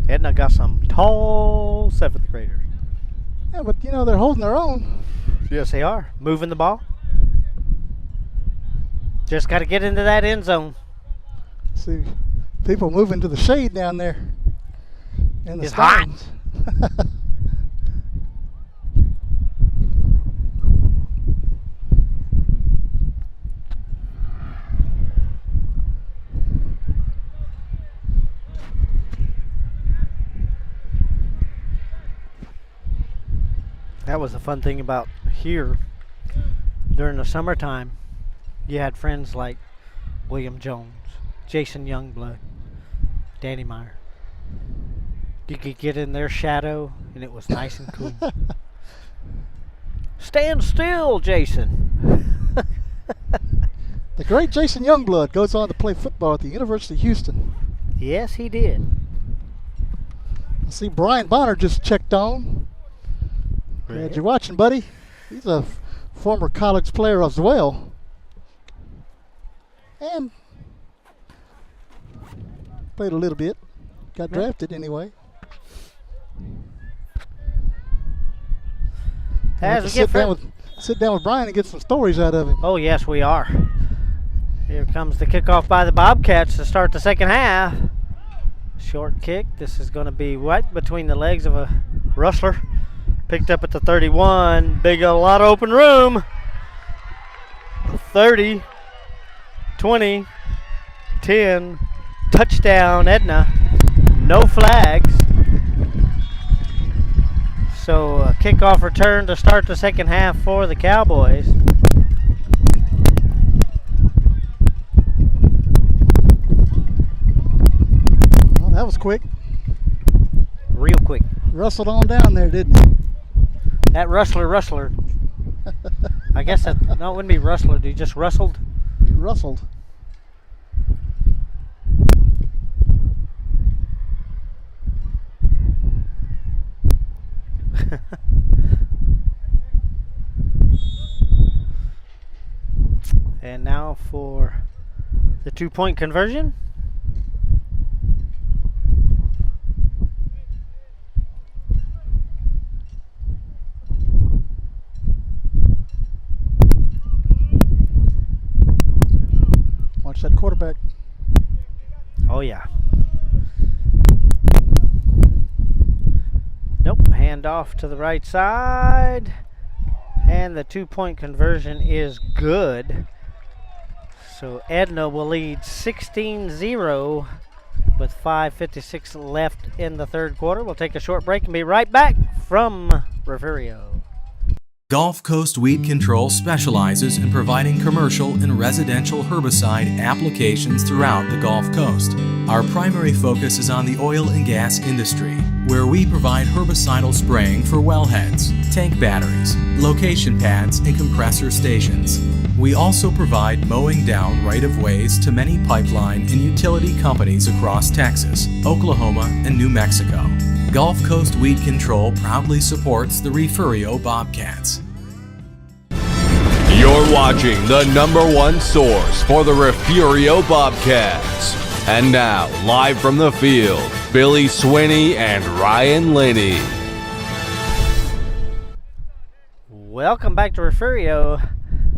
[SPEAKER 1] Edna got some tall 7th graders.
[SPEAKER 2] Yeah, but you know, they're holding their own.
[SPEAKER 1] Yes, they are. Moving the ball. Just got to get into that end zone.
[SPEAKER 2] See, people moving to the shade down there. In the
[SPEAKER 1] It's hot.
[SPEAKER 2] stands.
[SPEAKER 1] That was the fun thing about here during the summertime. You had friends like William Jones, Jason Youngblood, Danny Meyer. You could get in their shadow and it was nice and cool. Stand still, Jason.
[SPEAKER 2] The great Jason Youngblood goes on to play football at the University of Houston.
[SPEAKER 1] Yes, he did.
[SPEAKER 2] I see Brian Bonner just checked on. Glad you're watching, buddy. He's a former college player as well. And played a little bit. Got drafted anyway.
[SPEAKER 1] As we
[SPEAKER 2] sit
[SPEAKER 1] get
[SPEAKER 2] down with Brian and get some stories out of him.
[SPEAKER 1] Oh, yes, we are. Here comes the kickoff by the Bobcats to start the second half. Short kick. This is going to be right between the legs of a rustler. Picked up at the 31. A lot of open room. 30, 20, 10. Touchdown, Edna. No flags. So a kickoff return to start the second half for the Cowboys.
[SPEAKER 2] Well, that was quick.
[SPEAKER 1] Real quick.
[SPEAKER 2] Rustled on down there, didn't he?
[SPEAKER 1] That rustler. I guess that, no, it wouldn't be rustler. He just rustled.
[SPEAKER 2] Rustled.
[SPEAKER 1] And now for the 2-point conversion.
[SPEAKER 2] Watch that quarterback.
[SPEAKER 1] Oh, yeah. Nope, hand off to the right side. And the 2-point conversion is good. So Edna will lead 16-0 with 5:56 left in the third quarter. We'll take a short break and be right back from Refugio.
[SPEAKER 4] Gulf Coast Weed Control specializes in providing commercial and residential herbicide applications throughout the Gulf Coast. Our primary focus is on the oil and gas industry, where we provide herbicidal spraying for wellheads, tank batteries, location pads, and compressor stations. We also provide mowing down right-of-ways to many pipeline and utility companies across Texas, Oklahoma, and New Mexico. Gulf Coast Weed Control proudly supports the Refugio Bobcats.
[SPEAKER 9] You're watching the #1 source for the Refugio Bobcats. And now, live from the field, Billy Swinney and Ryan Linney.
[SPEAKER 1] Welcome back to Refugio.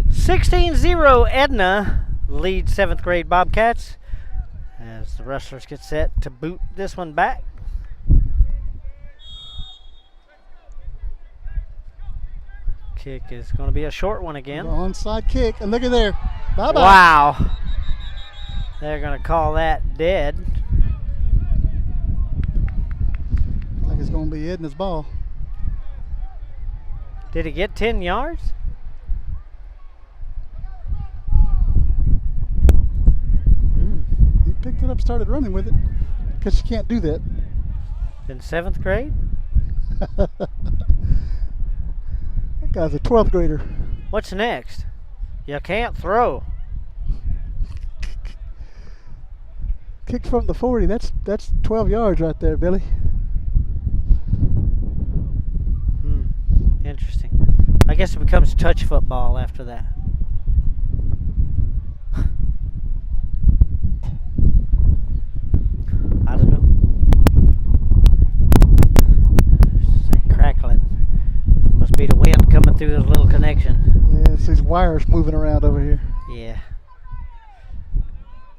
[SPEAKER 1] 16-0 Edna leads 7th grade Bobcats as the Rustlers get set to boot this one back. Kick is going to be a short one again.
[SPEAKER 2] Onside kick, and look at there. Bye-bye.
[SPEAKER 1] Wow. They're going to call that dead.
[SPEAKER 2] Looks like it's going to be Edna's ball.
[SPEAKER 1] Did he get 10 yards?
[SPEAKER 2] He picked it up, started running with it, because you can't do that.
[SPEAKER 1] In 7th grade?
[SPEAKER 2] That guy's a 12th grader.
[SPEAKER 1] What's next? You can't throw.
[SPEAKER 2] Kick from the 40. That's 12 yards right there, Billy.
[SPEAKER 1] Interesting. I guess it becomes touch football after that. I don't know. It's that crackling. It must be the wind coming through this little connection.
[SPEAKER 2] Yeah, it's these wires moving around over here.
[SPEAKER 1] Yeah.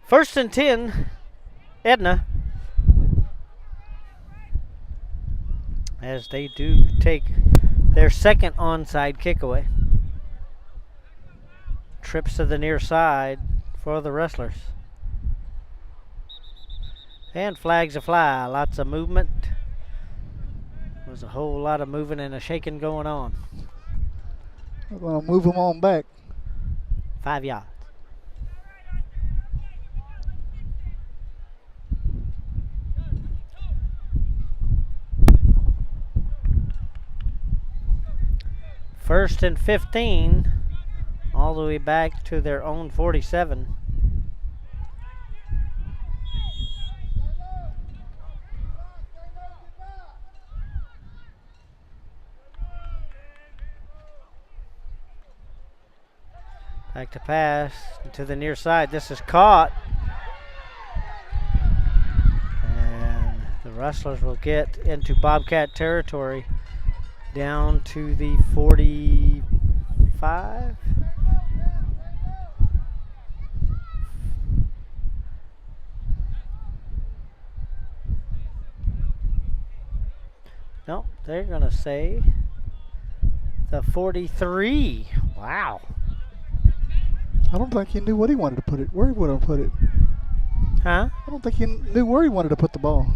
[SPEAKER 1] 1st and 10, Edna. As they do take their second onside kick away. Trips to the near side for the Rustlers. And flags a fly. Lots of movement. There's a whole lot of moving and a shaking going on.
[SPEAKER 2] We're going to move them on back.
[SPEAKER 1] 5 yards. First and 15, all the way back to their own 47. Back to pass to the near side. This is caught. And the Rustlers will get into Bobcat territory. Down to the 45. No, they're going to say the 43. Wow.
[SPEAKER 2] I don't think he knew what he wanted to put it, where he wanted to put it.
[SPEAKER 1] Huh?
[SPEAKER 2] I don't think he knew where he wanted to put the ball.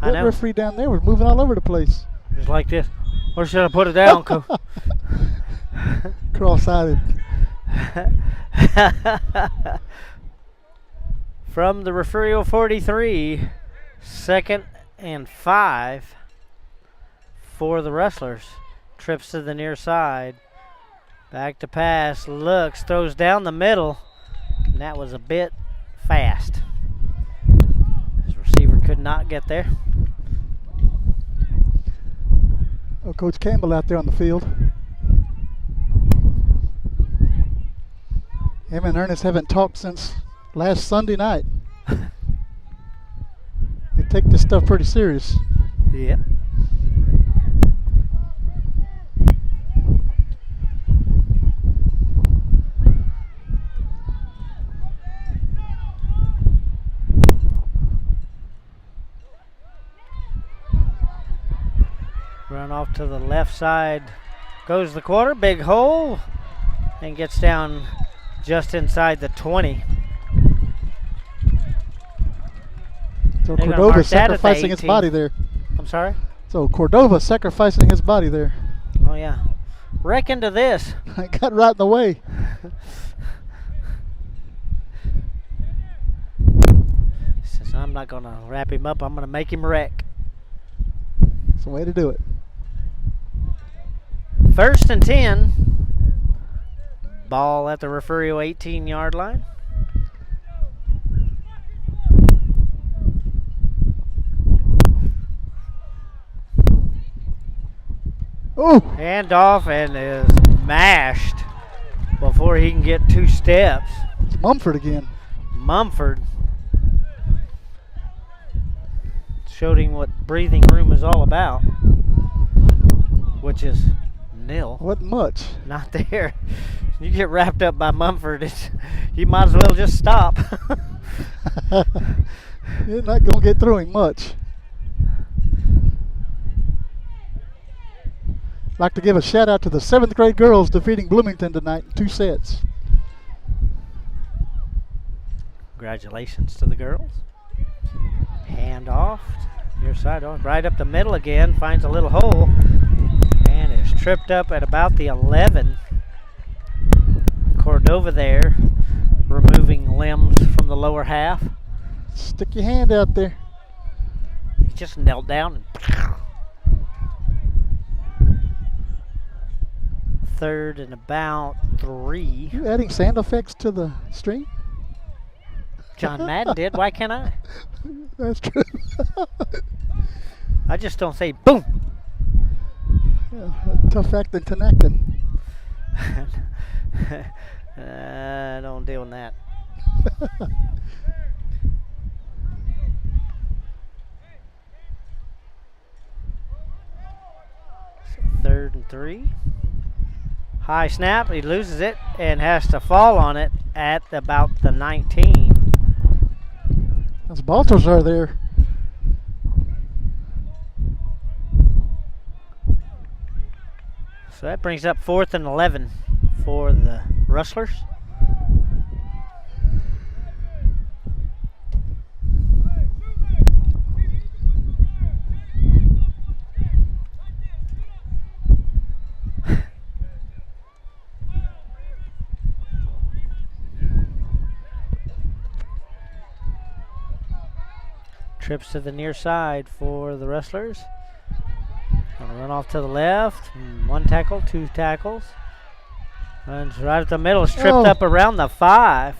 [SPEAKER 1] I
[SPEAKER 2] That
[SPEAKER 1] know.
[SPEAKER 2] referee down there was moving all over the place.
[SPEAKER 1] Just like this. Where should I put it down, Coach?
[SPEAKER 2] Cross-sided.
[SPEAKER 1] From the Refugio 43, 2nd and 5 for the Rustlers. Trips to the near side. Back to pass. Looks. Throws down the middle. And that was a bit fast. His receiver could not get there.
[SPEAKER 2] Oh, Coach Campbell out there on the field. Him and Ernest haven't talked since last Sunday night. They take this stuff pretty serious.
[SPEAKER 1] Yep. Run off to the left side. Goes the quarter. Big hole. And gets down just inside the 20.
[SPEAKER 2] So
[SPEAKER 1] They're gonna
[SPEAKER 2] Cordova
[SPEAKER 1] mark that at the
[SPEAKER 2] sacrificing his
[SPEAKER 1] 18.
[SPEAKER 2] body there.
[SPEAKER 1] I'm sorry?
[SPEAKER 2] So Cordova sacrificing his body there.
[SPEAKER 1] Oh, yeah. Wreck into this.
[SPEAKER 2] I got right in the way.
[SPEAKER 1] Says, I'm not going to wrap him up. I'm going to make him wreck.
[SPEAKER 2] That's the way to do it.
[SPEAKER 1] 1st and 10. Ball at the Refugio 18-yard line.
[SPEAKER 2] Oh!
[SPEAKER 1] Hand off and is mashed before he can get 2 steps.
[SPEAKER 2] It's Mumford again.
[SPEAKER 1] Mumford showed him what breathing room is all about, which is nil.
[SPEAKER 2] Wasn't much.
[SPEAKER 1] Not there. You get wrapped up by Mumford, you might as well just stop.
[SPEAKER 2] You're not going to get through him much. Like to give a shout out to the 7th grade girls defeating Bloomington tonight in 2 sets.
[SPEAKER 1] Congratulations to the girls. Hand off. Near side on. Right up the middle again. Finds a little hole. And is tripped up at about the 11. Cordova there. Removing limbs from the lower half.
[SPEAKER 2] Stick your hand out there.
[SPEAKER 1] He just knelt down and 3rd and about 3.
[SPEAKER 2] You adding sound effects to the stream?
[SPEAKER 1] John Madden did. Why can't I?
[SPEAKER 2] That's true.
[SPEAKER 1] I just don't say boom.
[SPEAKER 2] Yeah, tough acting, connecting.
[SPEAKER 1] I don't deal with that. So 3rd and 3. High snap, he loses it and has to fall on it at about the 19.
[SPEAKER 2] Those Baltazar there.
[SPEAKER 1] So that brings up 4th and 11 for the Rustlers. Trips to the near side for the Rustlers. Gonna run off to the left. 1 tackle, 2 tackles. Runs right at the middle. Is tripped up around the 5.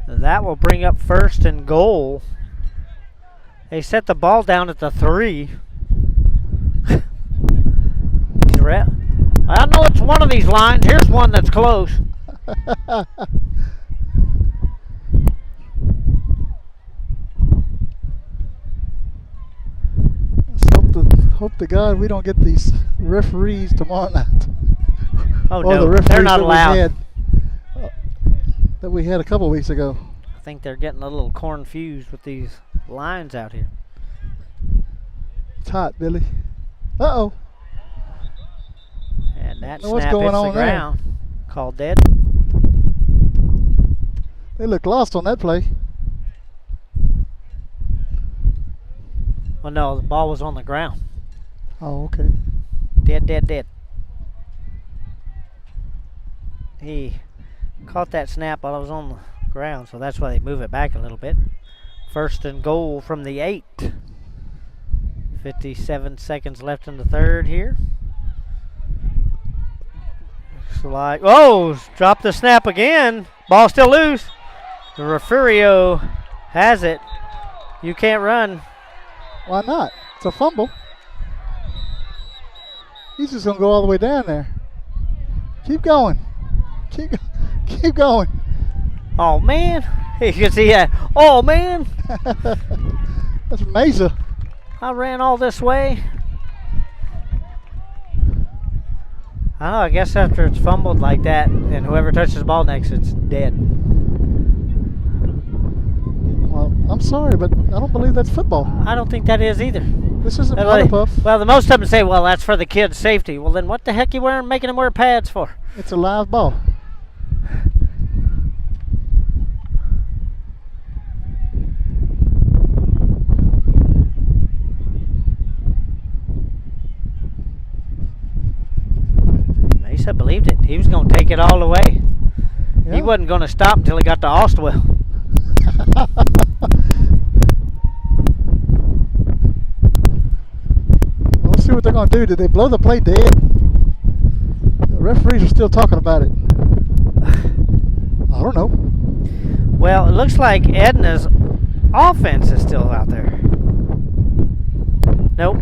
[SPEAKER 1] That will bring up 1st and goal. They set the ball down at the 3. I know it's one of these lines. Here's one that's close.
[SPEAKER 2] Hope to God we don't get these referees tomorrow night.
[SPEAKER 1] Oh
[SPEAKER 2] or
[SPEAKER 1] no,
[SPEAKER 2] the referees
[SPEAKER 1] they're not allowed.
[SPEAKER 2] That we had a couple weeks ago.
[SPEAKER 1] I think they're getting a little confused with these lines out here.
[SPEAKER 2] It's hot, Billy. Uh-oh.
[SPEAKER 1] And that
[SPEAKER 2] What's
[SPEAKER 1] snap
[SPEAKER 2] going
[SPEAKER 1] hits the
[SPEAKER 2] on there?
[SPEAKER 1] ground. Called dead.
[SPEAKER 2] They look lost on that play.
[SPEAKER 1] Well, no, the ball was on the ground.
[SPEAKER 2] Oh, okay.
[SPEAKER 1] Dead. He caught that snap while it was on the ground, so that's why they move it back a little bit. 1st and goal from the 8. 57 seconds left in the 3rd here. Slide. Oh, dropped the snap again. Ball still loose. The Refugio has it. You can't run.
[SPEAKER 2] Why not? It's a fumble. He's just going to go all the way down there. Keep going. Keep going.
[SPEAKER 1] Oh, man. You can see that. Oh, man.
[SPEAKER 2] That's Mesa.
[SPEAKER 1] I ran all this way. I know, I guess after it's fumbled like that and whoever touches the ball next, it's dead.
[SPEAKER 2] Well, I'm sorry, but I don't believe that's football.
[SPEAKER 1] I don't think that is either.
[SPEAKER 2] This isn't Powder Puff.
[SPEAKER 1] Well, the most of them say, well, that's for the kids' safety. Well, then what the heck you making them wear pads for?
[SPEAKER 2] It's a live ball.
[SPEAKER 1] Mesa believed it. He was going to take it all the way.
[SPEAKER 2] Yeah.
[SPEAKER 1] He wasn't going to stop until he got to Ostwell.
[SPEAKER 2] what they're going to do. Did they blow the play dead? The referees are still talking about it. I don't know.
[SPEAKER 1] Well, it looks like Edna's offense is still out there. Nope.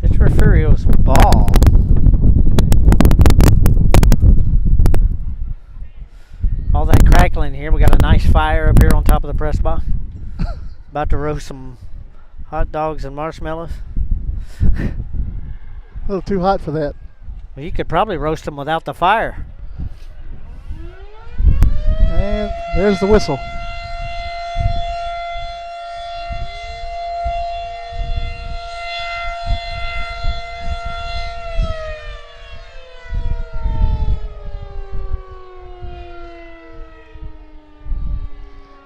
[SPEAKER 1] It's Refugio's ball. All that crackling here. We got a nice fire up here on top of the press box. About to roast some hot dogs and marshmallows.
[SPEAKER 2] A little too hot for that.
[SPEAKER 1] Well, you could probably roast them without the fire.
[SPEAKER 2] And there's the whistle.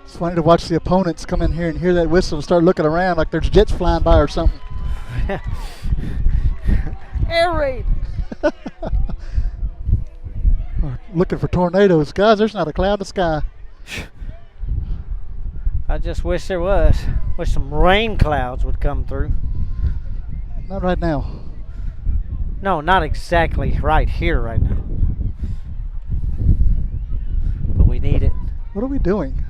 [SPEAKER 2] It's funny to watch the opponents come in here and hear that whistle and start looking around like there's jets flying by or something.
[SPEAKER 1] Air raid.
[SPEAKER 2] Looking for tornadoes. Guys, there's not a cloud in the sky.
[SPEAKER 1] I just wish there was. Wish some rain clouds would come through.
[SPEAKER 2] Not right now.
[SPEAKER 1] No, not exactly right here right now. But we need it.
[SPEAKER 2] What are we doing?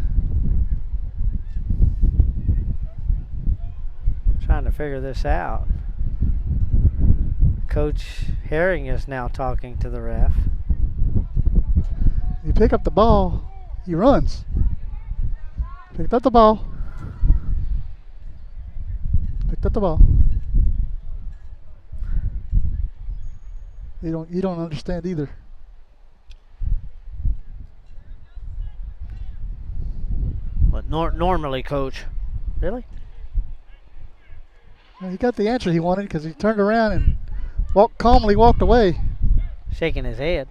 [SPEAKER 1] Trying to figure this out. Coach Herring is now talking to the ref.
[SPEAKER 2] You pick up the ball, he runs. Picked up the ball. Picked up the ball. You don't understand either.
[SPEAKER 1] What normally, Coach? Really?
[SPEAKER 2] Well, he got the answer he wanted because he turned around and calmly walked away.
[SPEAKER 1] Shaking his head.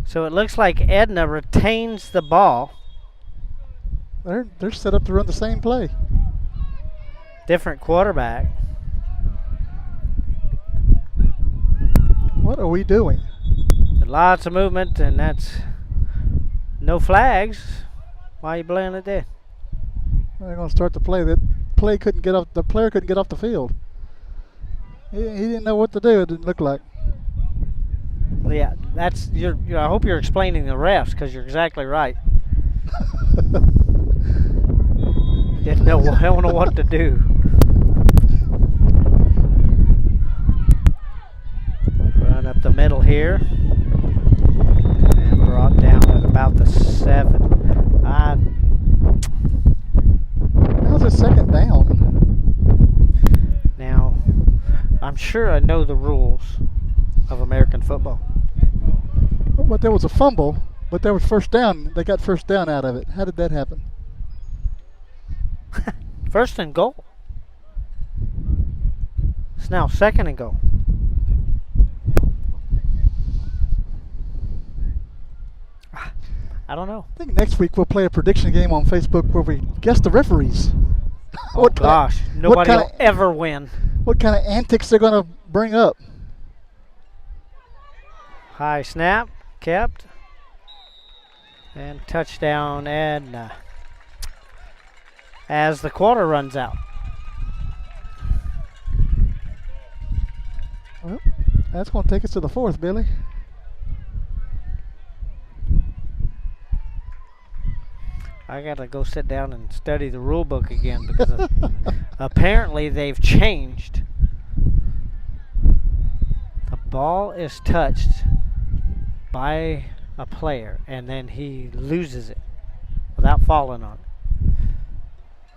[SPEAKER 1] So it looks like Edna retains the ball.
[SPEAKER 2] They're set up to run the same play.
[SPEAKER 1] Different quarterback.
[SPEAKER 2] What are we doing?
[SPEAKER 1] Lots of movement, and that's no flags. Why are you playing it there?
[SPEAKER 2] They're going to start the play. The player couldn't get off the field. He didn't know what to do. It didn't look like.
[SPEAKER 1] Yeah, that's I hope you're explaining the refs because you're exactly right. Don't know what to do. Run up the middle here and brought down at about the 7.
[SPEAKER 2] How's it second down?
[SPEAKER 1] Now, I'm sure I know the rules of American football.
[SPEAKER 2] But there was a fumble, but there was first down. They got first down out of it. How did that happen?
[SPEAKER 1] First and goal. It's now second and goal. I don't know.
[SPEAKER 2] I think next week we'll play a prediction game on Facebook where we guess the referees.
[SPEAKER 1] Oh gosh, nobody will ever win.
[SPEAKER 2] What kind of antics they're going to bring up?
[SPEAKER 1] High snap, kept, and touchdown Edna as the quarter runs out.
[SPEAKER 2] Well, that's going to take us to the 4th, Billy.
[SPEAKER 1] I got to go sit down and study the rule book again because apparently they've changed. The ball is touched by a player and then he loses it without falling on it.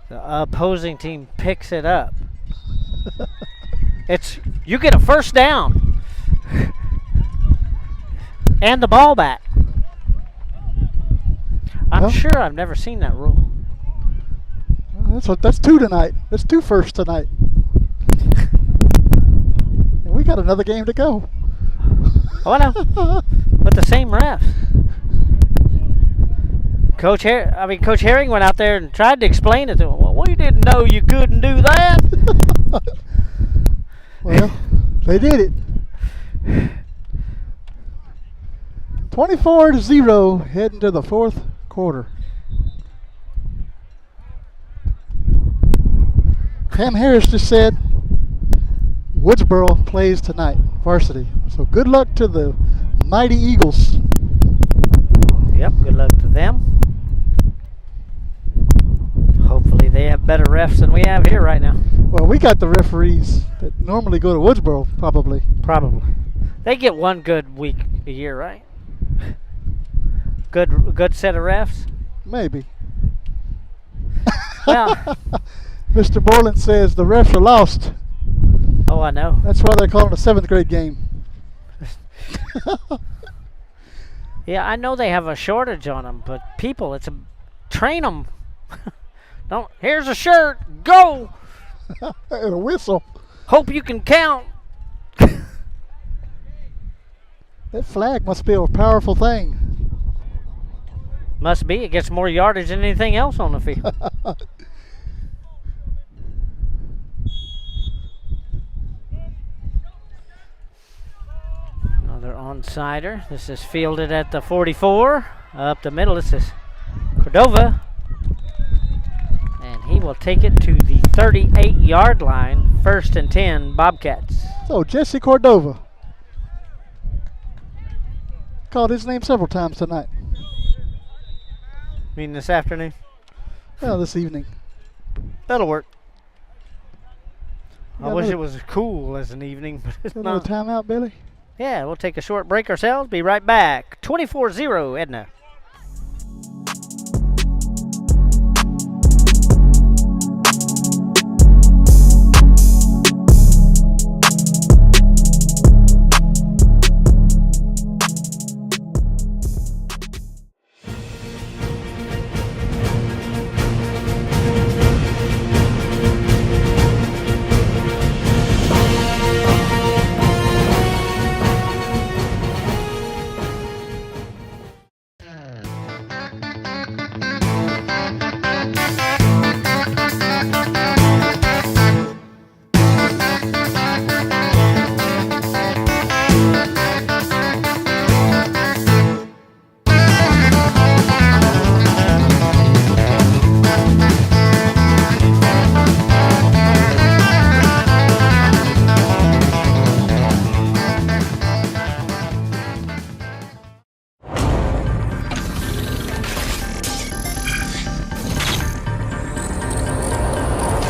[SPEAKER 1] The opposing team picks it up. You get a first down and the ball back. I'm sure I've never seen that rule.
[SPEAKER 2] That's 2 tonight. That's 2 firsts tonight. And we got another game to go.
[SPEAKER 1] Oh, I know. But the same refs. Coach Herring went out there and tried to explain it to him. Well, we didn't know you couldn't do that.
[SPEAKER 2] Well, they did it. 24-0 heading to the 4th quarter. Pam Harris just said Woodsboro plays tonight, varsity. So good luck to the Mighty Eagles.
[SPEAKER 1] Yep, good luck to them. Hopefully they have better refs than we have here right now.
[SPEAKER 2] Well, we got the referees that normally go to Woodsboro, probably.
[SPEAKER 1] Probably. They get one good week a year, right? Good set of refs?
[SPEAKER 2] Maybe.
[SPEAKER 1] Well,
[SPEAKER 2] Mr. Borland says the refs are lost.
[SPEAKER 1] oh, I know.
[SPEAKER 2] That's why they call it a 7th grade game.
[SPEAKER 1] Yeah, I know they have a shortage on them, but people, train them. Don't. Here's a shirt. Go.
[SPEAKER 2] And a whistle.
[SPEAKER 1] Hope you can count.
[SPEAKER 2] That flag must be a powerful thing.
[SPEAKER 1] Must be. It gets more yardage than anything else on the field. Another onside-er. This is fielded at the 44. Up the middle, this is Cordova. And he will take it to the 38-yard line. 1st and 10, Bobcats.
[SPEAKER 2] So, Jesse Cordova. Called his name several times tonight.
[SPEAKER 1] You mean this afternoon?
[SPEAKER 2] Well, this evening.
[SPEAKER 1] That'll work. I wish it was cool as an evening, but it's
[SPEAKER 2] Another
[SPEAKER 1] not.
[SPEAKER 2] timeout, Billy?
[SPEAKER 1] Yeah, we'll take a short break ourselves. Be right back. 24-0, Edna.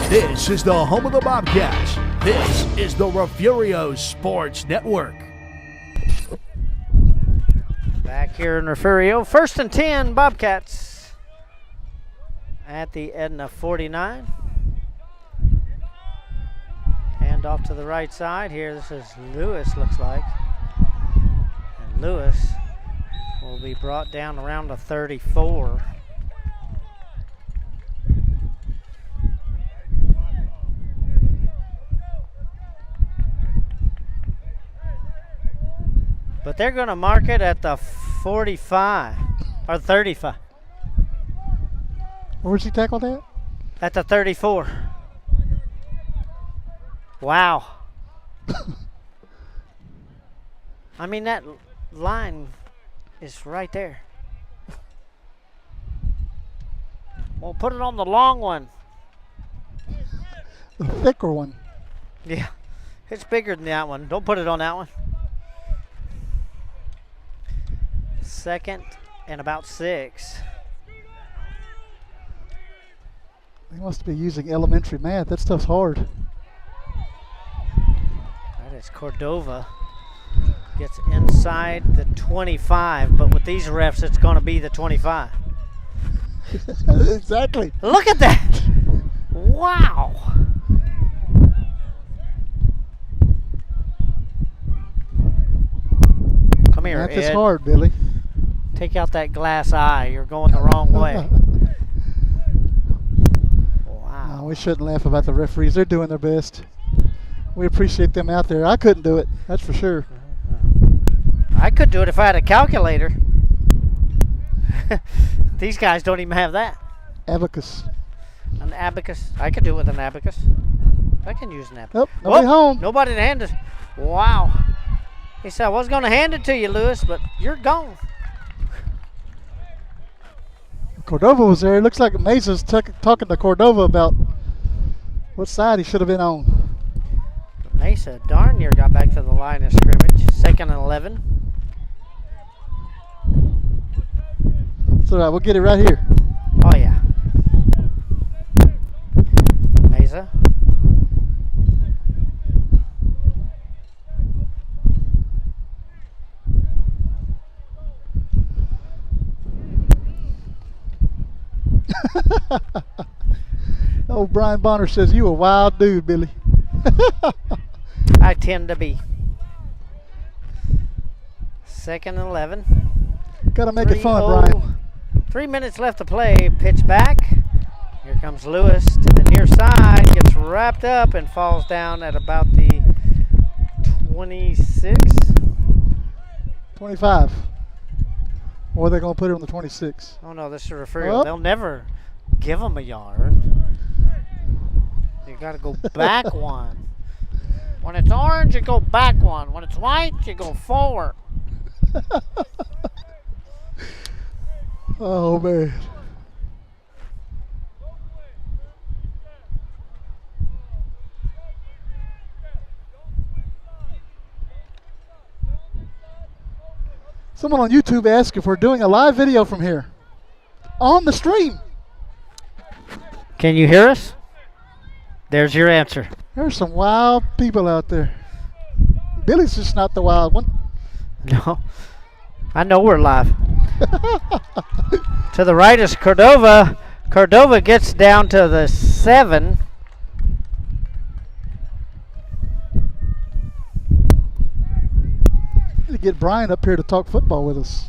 [SPEAKER 3] This is the home of the Bobcats. This is the Refugio Sports Network.
[SPEAKER 1] Back here in Refugio. 1st and 10, Bobcats. At the Edna 49. Hand off to the right side. Here, this is Lewis, looks like. And Lewis will be brought down around the 34. But they're going to mark it at the 45 or 35.
[SPEAKER 2] Where's he tackled at?
[SPEAKER 1] At the 34. Wow. I mean, that line is right there. Well, put it on the long one.
[SPEAKER 2] The thicker one.
[SPEAKER 1] Yeah, it's bigger than that one. Don't put it on that one. 2nd and about 6.
[SPEAKER 2] They must be using elementary math. That stuff's hard.
[SPEAKER 1] That is Cordova. Gets inside the 25, but with these refs, it's going to be the 25.
[SPEAKER 2] Exactly.
[SPEAKER 1] Look at that. Wow. Come here,
[SPEAKER 2] Math
[SPEAKER 1] Ed.
[SPEAKER 2] is hard, Billy.
[SPEAKER 1] Take out that glass eye. You're going the wrong way. Wow.
[SPEAKER 2] No, we shouldn't laugh about the referees. They're doing their best. We appreciate them out there. I couldn't do it. That's for sure.
[SPEAKER 1] I could do it if I had a calculator. These guys don't even have that.
[SPEAKER 2] Abacus.
[SPEAKER 1] An abacus. I could do it with an abacus. I can use an abacus.
[SPEAKER 2] Nope, nobody home.
[SPEAKER 1] Nobody to hand it. Wow. He said, I was going to hand it to you, Lewis, but you're gone.
[SPEAKER 2] Cordova was there. It looks like Mesa's talking to Cordova about What side he should have been on?
[SPEAKER 1] Mesa darn near got back to the line of scrimmage. 2nd and 11.
[SPEAKER 2] It's all right. We'll get it right here.
[SPEAKER 1] Oh, yeah. Mesa.
[SPEAKER 2] Oh, Brian Bonner says you a wild dude, Billy.
[SPEAKER 1] I tend to be. 2nd and 11.
[SPEAKER 2] Gotta make it fun, Brian.
[SPEAKER 1] 3 minutes left to play. Pitch back. Here comes Lewis to the near side. Gets wrapped up and falls down at about the 26.
[SPEAKER 2] 25. Or are they going to put it on the 26?
[SPEAKER 1] Oh, no, this is Refugio. They'll never give him a yard. You got to go back one. When it's orange, you go back one. When it's white, you go forward.
[SPEAKER 2] Oh, man. Someone on YouTube asked if we're doing a live video from here on the stream.
[SPEAKER 1] Can you hear us? There's your answer.
[SPEAKER 2] There's some wild people out there. Billy's just not the wild one.
[SPEAKER 1] No. I know we're live. To the right is Cordova. Cordova gets down to the 7.
[SPEAKER 2] To get Brian up here to talk football with us.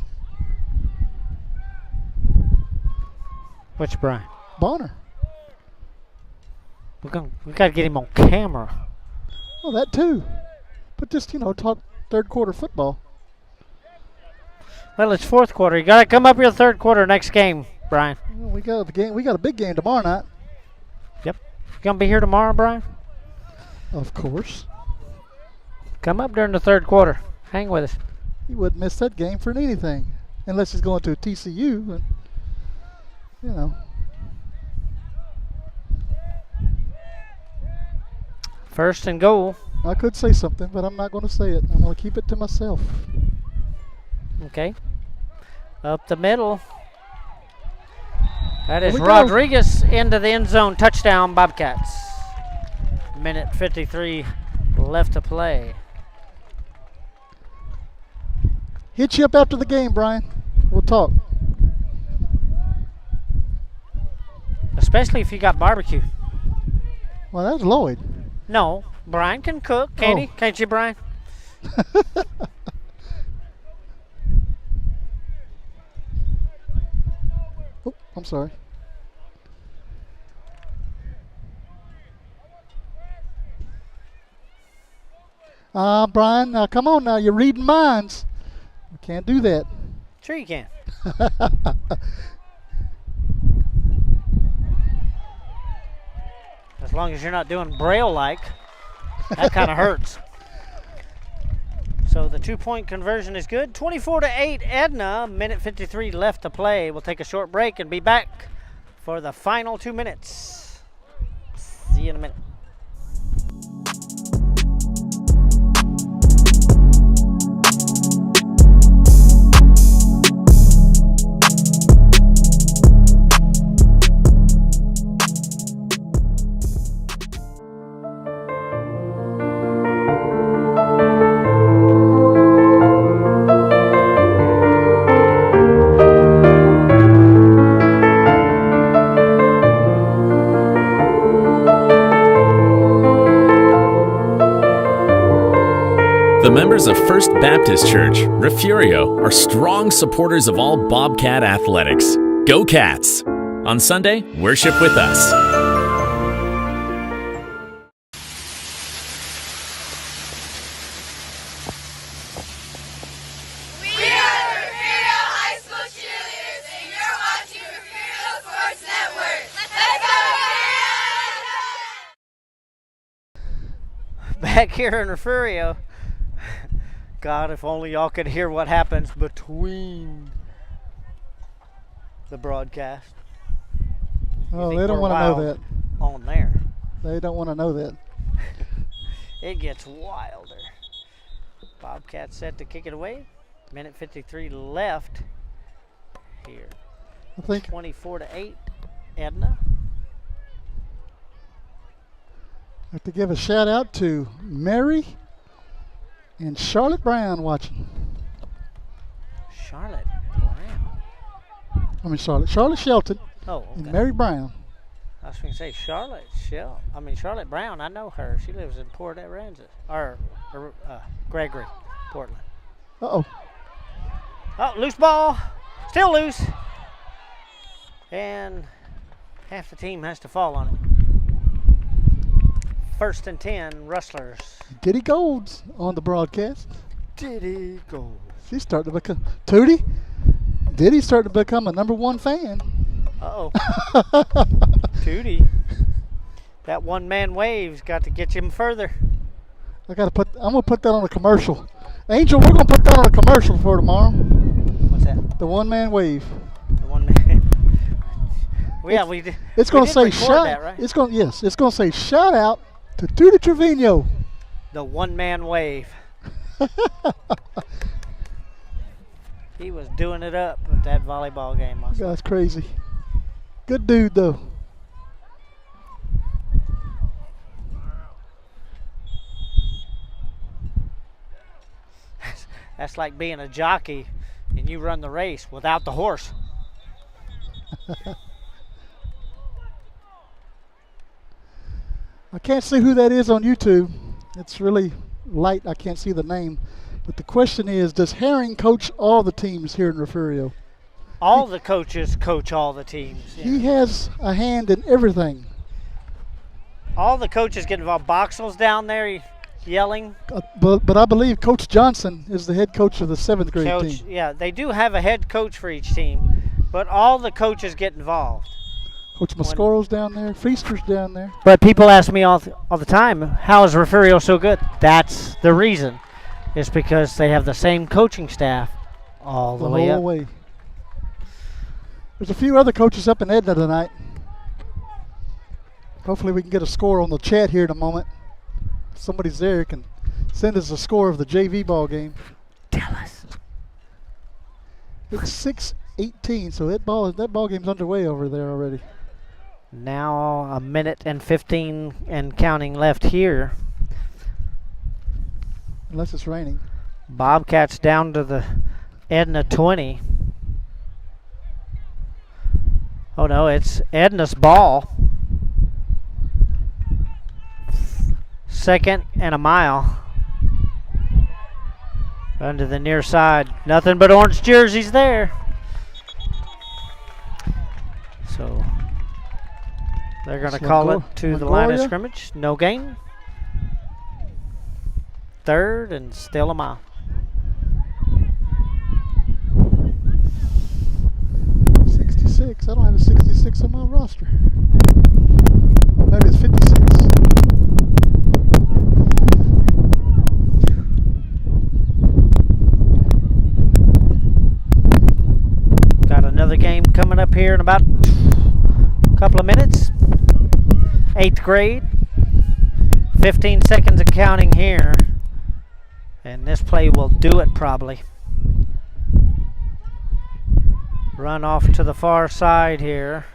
[SPEAKER 1] Which Brian?
[SPEAKER 2] Bonner.
[SPEAKER 1] We got to get him on camera.
[SPEAKER 2] Well, that too. But just, talk third quarter football.
[SPEAKER 1] Well, it's fourth quarter. You got to come up here third quarter next game, Brian.
[SPEAKER 2] Well, we got a big game tomorrow night.
[SPEAKER 1] Yep. You going to be here tomorrow, Brian?
[SPEAKER 2] Of course.
[SPEAKER 1] Come up during the third quarter. Hang with us.
[SPEAKER 2] He wouldn't miss that game for anything. Unless he's going to a TCU. And,
[SPEAKER 1] First and goal.
[SPEAKER 2] I could say something, but I'm not going to say it. I'm going to keep it to myself.
[SPEAKER 1] Okay. Up the middle. That is Rodriguez into the end zone. Touchdown, Bobcats. Minute 53 left to play.
[SPEAKER 2] Hit you up after the game, Brian. We'll talk.
[SPEAKER 1] Especially if you got barbecue.
[SPEAKER 2] Well, that's Lloyd.
[SPEAKER 1] No, Brian can cook, can't he? Can't you, Brian?
[SPEAKER 2] Oh, I'm sorry. Brian, come on now. You're reading minds. We can't do that.
[SPEAKER 1] Sure you can. As long as you're not doing Braille-like. That kind of hurts. So the 2-point conversion is good. 24-8 Edna. Minute 53 left to play. We'll take a short break and be back for the final 2 minutes. See you in a minute.
[SPEAKER 11] The members of First Baptist Church, Refugio, are strong supporters of all Bobcat athletics. Go Cats! On Sunday, worship with us.
[SPEAKER 13] We are the Refugio High School cheerleaders, and you're watching Refugio Sports Network. Let's go,
[SPEAKER 1] Back here in Refugio. God, if only y'all could hear what happens between the broadcast.
[SPEAKER 2] Oh, they don't want to know that.
[SPEAKER 1] On there.
[SPEAKER 2] They don't want to know that.
[SPEAKER 1] It gets wilder. Bobcats set to kick it away. Minute 53 left here.
[SPEAKER 2] I think
[SPEAKER 1] 24-8, Edna.
[SPEAKER 2] I have to give a shout out to Mary and Charlotte Brown watching.
[SPEAKER 1] Charlotte Brown.
[SPEAKER 2] I mean Charlotte Shelton
[SPEAKER 1] Oh, okay.
[SPEAKER 2] and Mary Brown.
[SPEAKER 1] I was going to say Charlotte Brown. I know her. She lives in Port Aransas. Or Gregory, Portland.
[SPEAKER 2] Uh-oh.
[SPEAKER 1] Oh, loose ball. Still loose. And half the team has to fall on it. 1st and 10, Rustlers.
[SPEAKER 2] Diddy Gold's on the broadcast.
[SPEAKER 1] Diddy Gold.
[SPEAKER 2] She's starting to become Tootie. Diddy's starting to become a #1 fan.
[SPEAKER 1] Uh-oh. Tootie. That one-man wave's got to get him further.
[SPEAKER 2] I'm gonna put that on a commercial. Angel, we're gonna put that on a commercial for tomorrow.
[SPEAKER 1] What's that?
[SPEAKER 2] The one-man wave.
[SPEAKER 1] The one-man. Well, yeah, we did.
[SPEAKER 2] It's gonna say
[SPEAKER 1] shout. That, right?
[SPEAKER 2] It's gonna say shout out to Tootie Trevino.
[SPEAKER 1] The one-man wave. He was doing it up at that volleyball game.
[SPEAKER 2] That's crazy. Good dude, though.
[SPEAKER 1] That's like being a jockey and you run the race without the horse.
[SPEAKER 2] I can't see who that is on YouTube. It's really light. I can't see the name. But the question is, does Herring coach all the teams here in Refugio?
[SPEAKER 1] All the coaches coach all the teams. Yeah.
[SPEAKER 2] He has a hand in everything.
[SPEAKER 1] All the coaches get involved. Boxell's down there yelling.
[SPEAKER 2] But I believe Coach Johnson is the head coach of the 7th grade team.
[SPEAKER 1] Yeah, they do have a head coach for each team, but all the coaches get involved.
[SPEAKER 2] Coach Mascoro's down there. Feaster's down there.
[SPEAKER 1] But people ask me all the time, how is Refugio so good? That's the reason. It's because they have the same coaching staff all the way up.
[SPEAKER 2] Way. There's a few other coaches up in Edna tonight. Hopefully we can get a score on the chat here in a moment. If somebody's there can send us a score of the JV ball game.
[SPEAKER 1] Tell us.
[SPEAKER 2] It's 6-18, so that ball game's underway over there already.
[SPEAKER 1] Now a minute and 15 and counting left here.
[SPEAKER 2] Unless it's raining.
[SPEAKER 1] Bobcats down to the Edna 20. Oh no, it's Edna's ball. 2nd and a mile. Run to the near side. Nothing but orange jerseys there. So they're going to call it to the line of scrimmage. No gain. 3rd and still a mile.
[SPEAKER 2] I don't have a 66 on my roster. Maybe it's 56.
[SPEAKER 1] Got another game coming up here in about a couple of minutes. 8th grade. 15 seconds of counting here. And this play will do it probably. Run off to the far side here.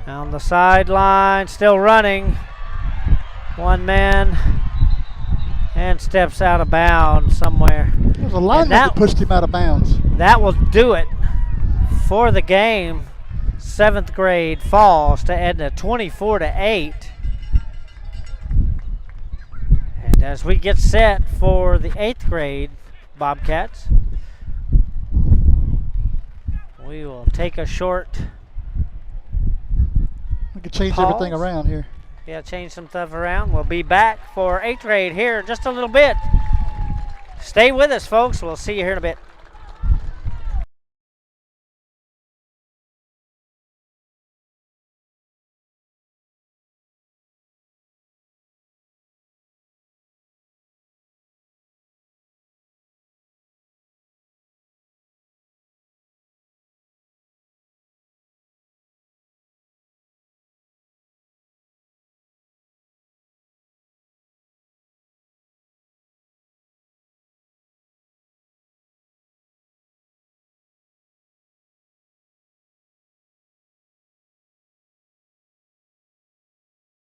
[SPEAKER 1] Down the sideline, still running. One man and steps out of bounds somewhere.
[SPEAKER 2] There's a lineman that pushed him out of bounds.
[SPEAKER 1] That will do it for the game. 7th grade falls to Edna 24-8. And as we get set for the 8th grade Bobcats, we will take a short
[SPEAKER 2] We can change
[SPEAKER 1] pause.
[SPEAKER 2] everything around here.
[SPEAKER 1] Yeah, change some stuff around. We'll be back for 8th grade here in just a little bit. Stay with us, folks. We'll see you here in a bit.